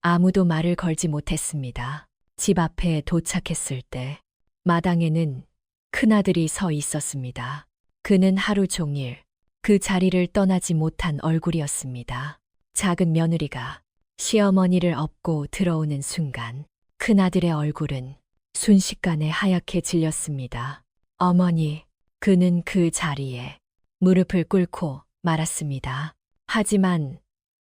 Speaker 1: 아무도 말을 걸지 못했습니다. 집 앞에 도착했을 때 마당에는 큰아들이 서 있었습니다. 그는 하루 종일 그 자리를 떠나지 못한 얼굴이었습니다. 작은 며느리가 시어머니를 업고 들어오는 순간 큰아들의 얼굴은 순식간에 하얗게 질렸습니다. 어머니, 그는 그 자리에 무릎을 꿇고 말았습니다. 하지만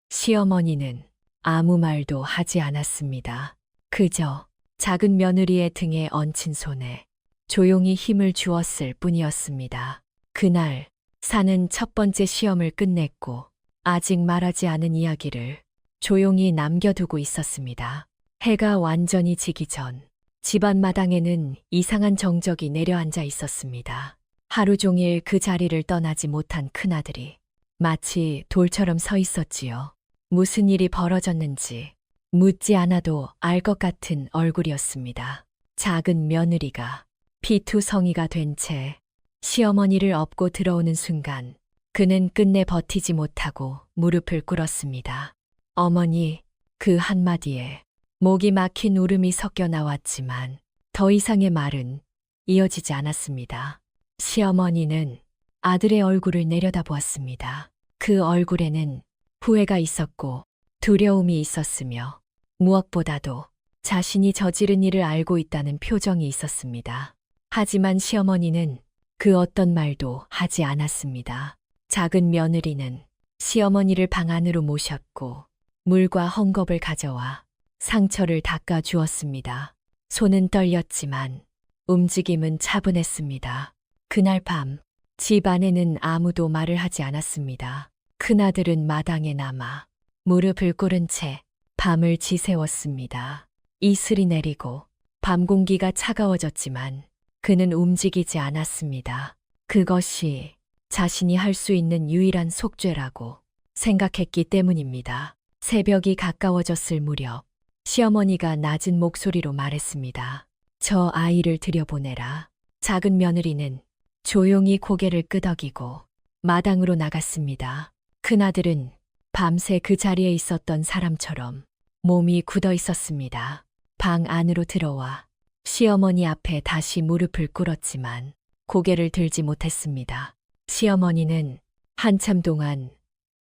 Speaker 1: 시어머니는 아무 말도 하지 않았습니다. 그저 작은 며느리의 등에 얹힌 손에 조용히 힘을 주었을 뿐이었습니다. 그날 사는 첫 번째 시험을 끝냈고 아직 말하지 않은 이야기를 조용히 남겨두고 있었습니다. 해가 완전히 지기 전 집안 마당에는 이상한 정적이 내려앉아 있었습니다. 하루 종일 그 자리를 떠나지 못한 큰아들이 마치 돌처럼 서 있었지요. 무슨 일이 벌어졌는지 묻지 않아도 알 것 같은 얼굴이었습니다. 작은 며느리가 피투성이가 된 채 시어머니를 업고 들어오는 순간 그는 끝내 버티지 못하고 무릎을 꿇었습니다. 어머니, 그 한마디에 목이 막힌 울음이 섞여 나왔지만 더 이상의 말은 이어지지 않았습니다. 시어머니는 아들의 얼굴을 내려다보았습니다. 그 얼굴에는 후회가 있었고 두려움이 있었으며 무엇보다도 자신이 저지른 일을 알고 있다는 표정이 있었습니다. 하지만 시어머니는 그 어떤 말도 하지 않았습니다. 작은 며느리는 시어머니를 방 안으로 모셨고 물과 헝겊을 가져와 상처를 닦아 주었습니다. 손은 떨렸지만 움직임은 차분했습니다. 그날 밤 집 안에는 아무도 말을 하지 않았습니다. 큰아들은 마당에 남아 무릎을 꿇은 채 밤을 지새웠습니다. 이슬이 내리고 밤 공기가 차가워졌지만 그는 움직이지 않았습니다. 그것이 자신이 할 수 있는 유일한 속죄라고 생각했기 때문입니다. 새벽이 가까워졌을 무렵 시어머니가 낮은 목소리로 말했습니다. 저 아이를 들여보내라. 작은 며느리는 조용히 고개를 끄덕이고 마당으로 나갔습니다. 큰아들은 밤새 그 자리에 있었던 사람처럼 몸이 굳어 있었습니다. 방 안으로 들어와 시어머니 앞에 다시 무릎을 꿇었지만 고개를 들지 못했습니다. 시어머니는 한참 동안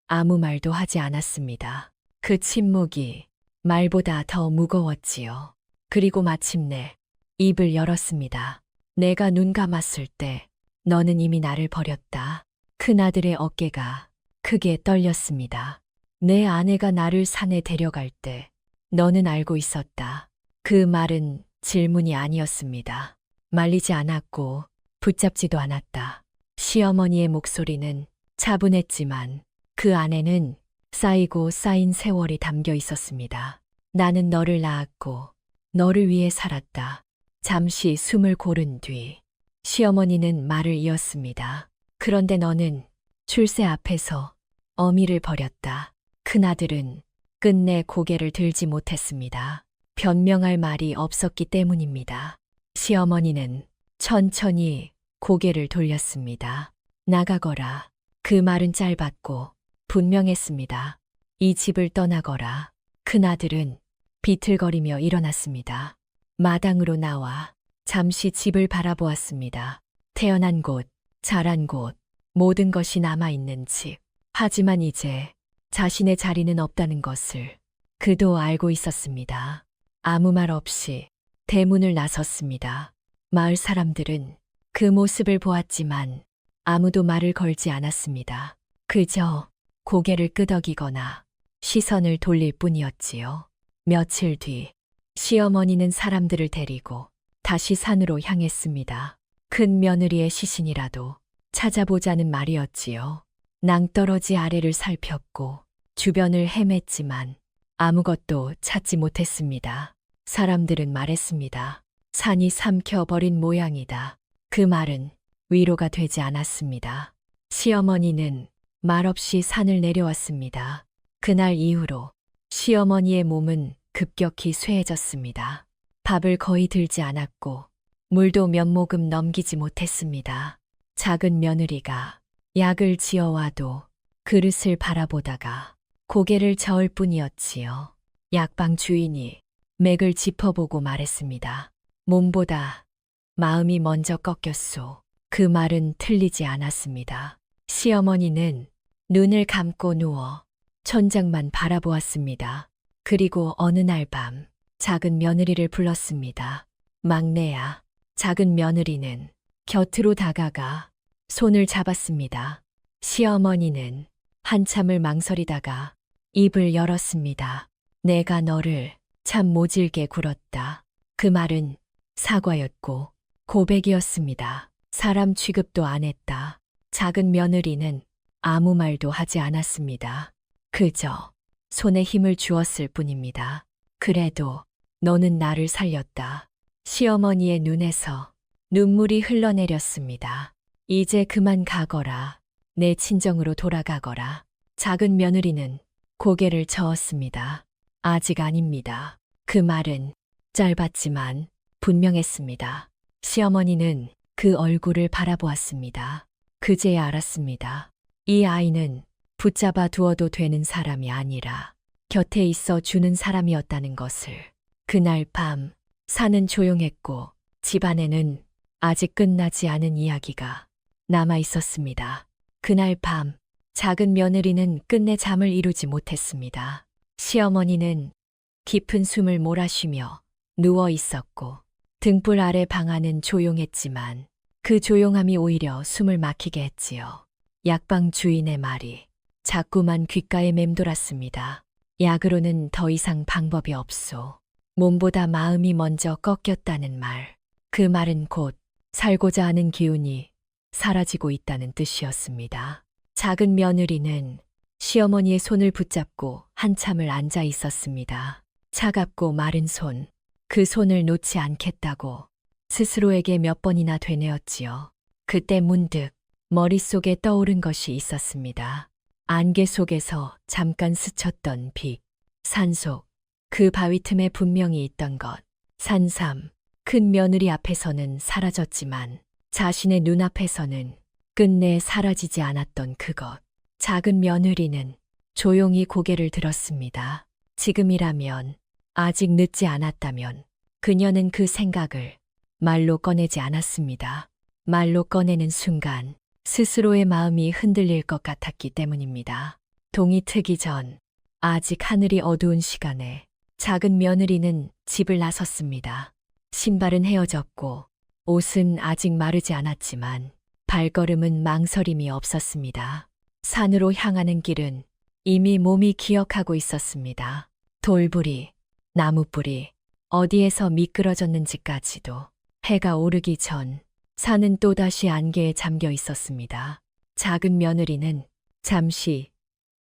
Speaker 1: 아무 말도 하지 않았습니다. 그 침묵이 말보다 더 무거웠지요. 그리고 마침내 입을 열었습니다. 내가 눈 감았을 때 너는 이미 나를 버렸다. 큰아들의 어깨가 크게 떨렸습니다. 내 아내가 나를 산에 데려갈 때 너는 알고 있었다. 그 말은 질문이 아니었습니다. 말리지 않았고 붙잡지도 않았다. 시어머니의 목소리는 차분했지만 그 안에는 쌓이고 쌓인 세월이 담겨 있었습니다. 나는 너를 낳았고 너를 위해 살았다. 잠시 숨을 고른 뒤 시어머니는 말을 이었습니다. 그런데 너는 출세 앞에서 어미를 버렸다. 큰아들은 끝내 고개를 들지 못했습니다. 변명할 말이 없었기 때문입니다. 시어머니는 천천히 고개를 돌렸습니다. 나가거라. 그 말은 짧았고 분명했습니다. 이 집을 떠나거라. 큰아들은 비틀거리며 일어났습니다. 마당으로 나와 잠시 집을 바라보았습니다. 태어난 곳, 자란 곳, 모든 것이 남아있는 집. 하지만 이제 자신의 자리는 없다는 것을 그도 알고 있었습니다. 아무 말 없이 대문을 나섰습니다. 마을 사람들은 그 모습을 보았지만 아무도 말을 걸지 않았습니다. 그저 고개를 끄덕이거나 시선을 돌릴 뿐이었지요. 며칠 뒤 시어머니는 사람들을 데리고 다시 산으로 향했습니다. 큰 며느리의 시신이라도 찾아보자는 말이었지요. 낭떠러지 아래를 살폈고 주변을 헤맸지만 아무것도 찾지 못했습니다. 사람들은 말했습니다. 산이 삼켜버린 모양이다. 그 말은 위로가 되지 않았습니다. 시어머니는 말없이 산을 내려왔습니다. 그날 이후로 시어머니의 몸은 급격히 쇠해졌습니다. 밥을 거의 들지 않았고 물도 몇 모금 넘기지 못했습니다. 작은 며느리가 약을 지어와도 그릇을 바라보다가 고개를 저을 뿐이었지요. 약방 주인이 맥을 짚어보고 말했습니다. 몸보다 마음이 먼저 꺾였소. 그 말은 틀리지 않았습니다. 시어머니는 눈을 감고 누워 천장만 바라보았습니다. 그리고 어느 날 밤 작은 며느리를 불렀습니다. 막내야. 작은 며느리는 곁으로 다가가 손을 잡았습니다. 시어머니는 한참을 망설이다가 입을 열었습니다. 내가 너를 참 모질게 굴었다. 그 말은 사과였고 고백이었습니다. 사람 취급도 안 했다. 작은 며느리는 아무 말도 하지 않았습니다. 그저 손에 힘을 주었을 뿐입니다. 그래도 너는 나를 살렸다. 시어머니의 눈에서 눈물이 흘러내렸습니다. 이제 그만 가거라. 내 친정으로 돌아가거라. 작은 며느리는 고개를 저었습니다. 아직 아닙니다. 그 말은 짧았지만 분명했습니다. 시어머니는 그 얼굴을 바라보았습니다. 그제야 알았습니다. 이 아이는 붙잡아 두어도 되는 사람이 아니라 곁에 있어 주는 사람이었다는 것을. 그날 밤 산은 조용했고 집안에는 아직 끝나지 않은 이야기가 남아 있었습니다. 그날 밤 작은 며느리는 끝내 잠을 이루지 못했습니다. 시어머니는 깊은 숨을 몰아쉬며 누워 있었고 등불 아래 방 안은 조용했지만 그 조용함이 오히려 숨을 막히게 했지요. 약방 주인의 말이 자꾸만 귓가에 맴돌았습니다. 약으로는 더 이상 방법이 없소. 몸보다 마음이 먼저 꺾였다는 말. 그 말은 곧 살고자 하는 기운이 사라지고 있다는 뜻이었습니다. 작은 며느리는 시어머니의 손을 붙잡고 한참을 앉아 있었습니다. 차갑고 마른 손, 그 손을 놓지 않겠다고 스스로에게 몇 번이나 되뇌었지요. 그때 문득 머릿속에 떠오른 것이 있었습니다. 안개 속에서 잠깐 스쳤던 빛, 산속, 그 바위 틈에 분명히 있던 것. 산삼, 큰 며느리 앞에서는 사라졌지만 자신의 눈앞에서는 끝내 사라지지 않았던 그것. 작은 며느리는 조용히 고개를 들었습니다. 지금이라면, 아직 늦지 않았다면 그녀는 그 생각을 말로 꺼내지 않았습니다. 말로 꺼내는 순간 스스로의 마음이 흔들릴 것 같았기 때문입니다. 동이 트기 전 아직 하늘이 어두운 시간에 작은 며느리는 집을 나섰습니다. 신발은 헤어졌고 옷은 아직 마르지 않았지만 발걸음은 망설임이 없었습니다. 산으로 향하는 길은 이미 몸이 기억하고 있었습니다. 돌부리, 나무뿌리, 어디에서 미끄러졌는지까지도. 해가 오르기 전 산은 또다시 안개에 잠겨 있었습니다. 작은 며느리는 잠시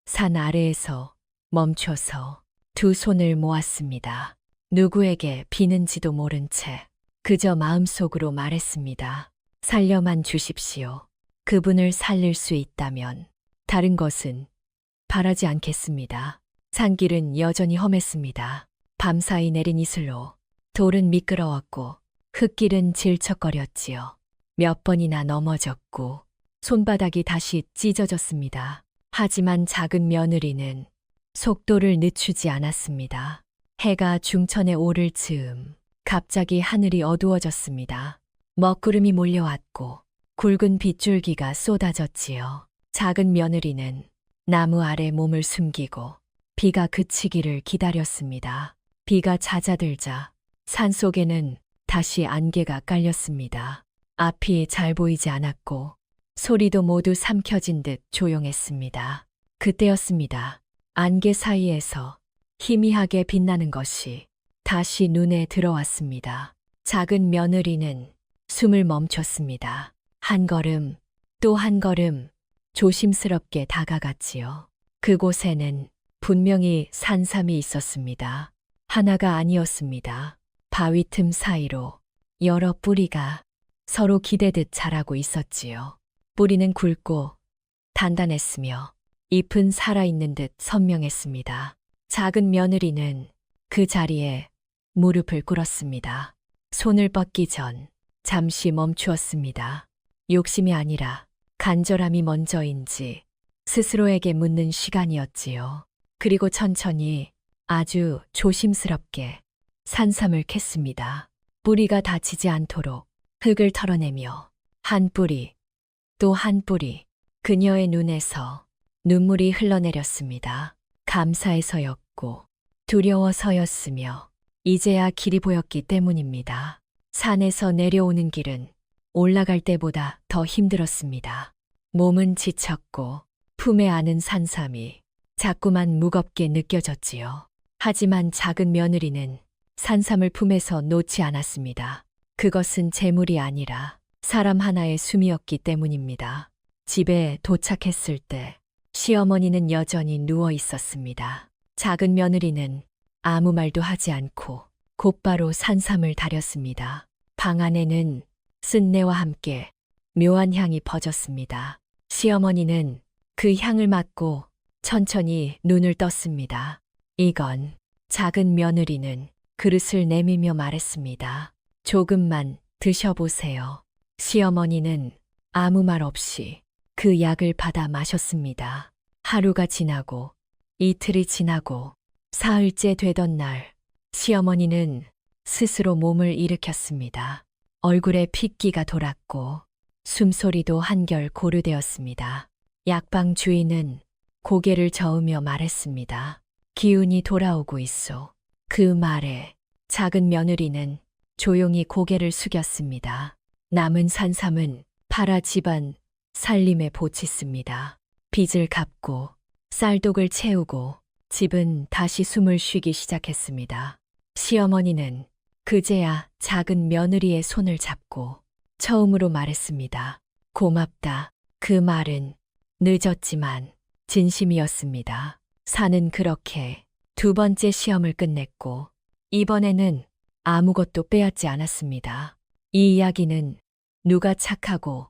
Speaker 1: 산 아래에서 멈춰서 두 손을 모았습니다. 누구에게 비는지도 모른 채 그저 마음속으로 말했습니다. 살려만 주십시오. 그분을 살릴 수 있다면 다른 것은 바라지 않겠습니다. 산길은 여전히 험했습니다. 밤사이 내린 이슬로 돌은 미끄러웠고 흙길은 질척거렸지요. 몇 번이나 넘어졌고 손바닥이 다시 찢어졌습니다. 하지만 작은 며느리는 속도를 늦추지 않았습니다. 해가 중천에 오를 즈음 갑자기 하늘이 어두워졌습니다. 먹구름이 몰려왔고 굵은 빗줄기가 쏟아졌지요. 작은 며느리는 나무 아래 몸을 숨기고 비가 그치기를 기다렸습니다. 비가 잦아들자 산속에는 다시 안개가 깔렸습니다. 앞이 잘 보이지 않았고 소리도 모두 삼켜진 듯 조용했습니다. 그때였습니다. 안개 사이에서 희미하게 빛나는 것이 다시 눈에 들어왔습니다. 작은 며느리는 숨을 멈췄습니다. 한 걸음, 또 한 걸음 조심스럽게 다가갔지요. 그곳에는 분명히 산삼이 있었습니다. 하나가 아니었습니다. 바위 틈 사이로 여러 뿌리가 서로 기대듯 자라고 있었지요. 뿌리는 굵고 단단했으며 잎은 살아있는 듯 선명했습니다. 작은 며느리는 그 자리에 무릎을 꿇었습니다. 손을 뻗기 전 잠시 멈추었습니다. 욕심이 아니라 간절함이 먼저인지 스스로에게 묻는 시간이었지요. 그리고 천천히 아주 조심스럽게 산삼을 캤습니다. 뿌리가 다치지 않도록 흙을 털어내며 한 뿌리 또 한 뿌리 그녀의 눈에서 눈물이 흘러내렸습니다. 감사해서였고 두려워서였으며 이제야 길이 보였기 때문입니다. 산에서 내려오는 길은 올라갈 때보다 더 힘들었습니다. 몸은 지쳤고 품에 안은 산삼이 자꾸만 무겁게 느껴졌지요. 하지만 작은 며느리는 산삼을 품에서 놓지 않았습니다. 그것은 재물이 아니라 사람 하나의 숨이었기 때문입니다. 집에 도착했을 때 시어머니는 여전히 누워 있었습니다. 작은 며느리는 아무 말도 하지 않고 곧바로 산삼을 다렸습니다. 방 안에는 쓴내와 함께 묘한 향이 퍼졌습니다. 시어머니는 그 향을 맡고 천천히 눈을 떴습니다. 이건 작은 며느리는 그릇을 내밀며 말했습니다. 조금만 드셔보세요. 시어머니는 아무 말 없이 그 약을 받아 마셨습니다. 하루가 지나고 이틀이 지나고 사흘째 되던 날 시어머니는 스스로 몸을 일으켰습니다. 얼굴에 핏기가 돌았고 숨소리도 한결 고르되었습니다. 약방 주인은 고개를 저으며 말했습니다. 기운이 돌아오고 있소. 그 말에 작은 며느리는 조용히 고개를 숙였습니다. 남은 산삼은 팔아 집안 살림에 보탰습니다. 빚을 갚고 쌀독을 채우고 집은 다시 숨을 쉬기 시작했습니다. 시어머니는 그제야 작은 며느리의 손을 잡고 처음으로 말했습니다. 고맙다. 그 말은 늦었지만 진심이었습니다. 산은 그렇게 두 번째 시험을 끝냈고 이번에는 아무것도 빼앗지 않았습니다. 이 이야기는 누가 착하고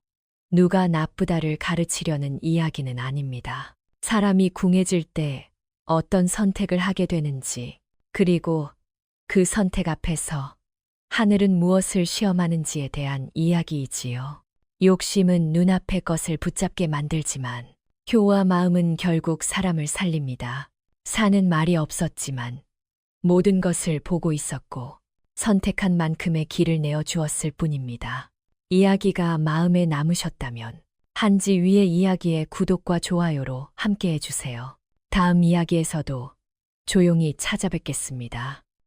Speaker 1: 누가 나쁘다를 가르치려는 이야기는 아닙니다. 사람이 궁해질 때 어떤 선택을 하게 되는지, 그리고 그 선택 앞에서 하늘은 무엇을 시험하는지에 대한 이야기이지요. 욕심은 눈앞의 것을 붙잡게 만들지만 효와 마음은 결국 사람을 살립니다. 산은 말이 없었지만 모든 것을 보고 있었고 선택한 만큼의 길을 내어 주었을 뿐입니다. 이야기가 마음에 남으셨다면 한지 위의 이야기의 구독과 좋아요로 함께 해주세요. 다음 이야기에서도 조용히 찾아뵙겠습니다.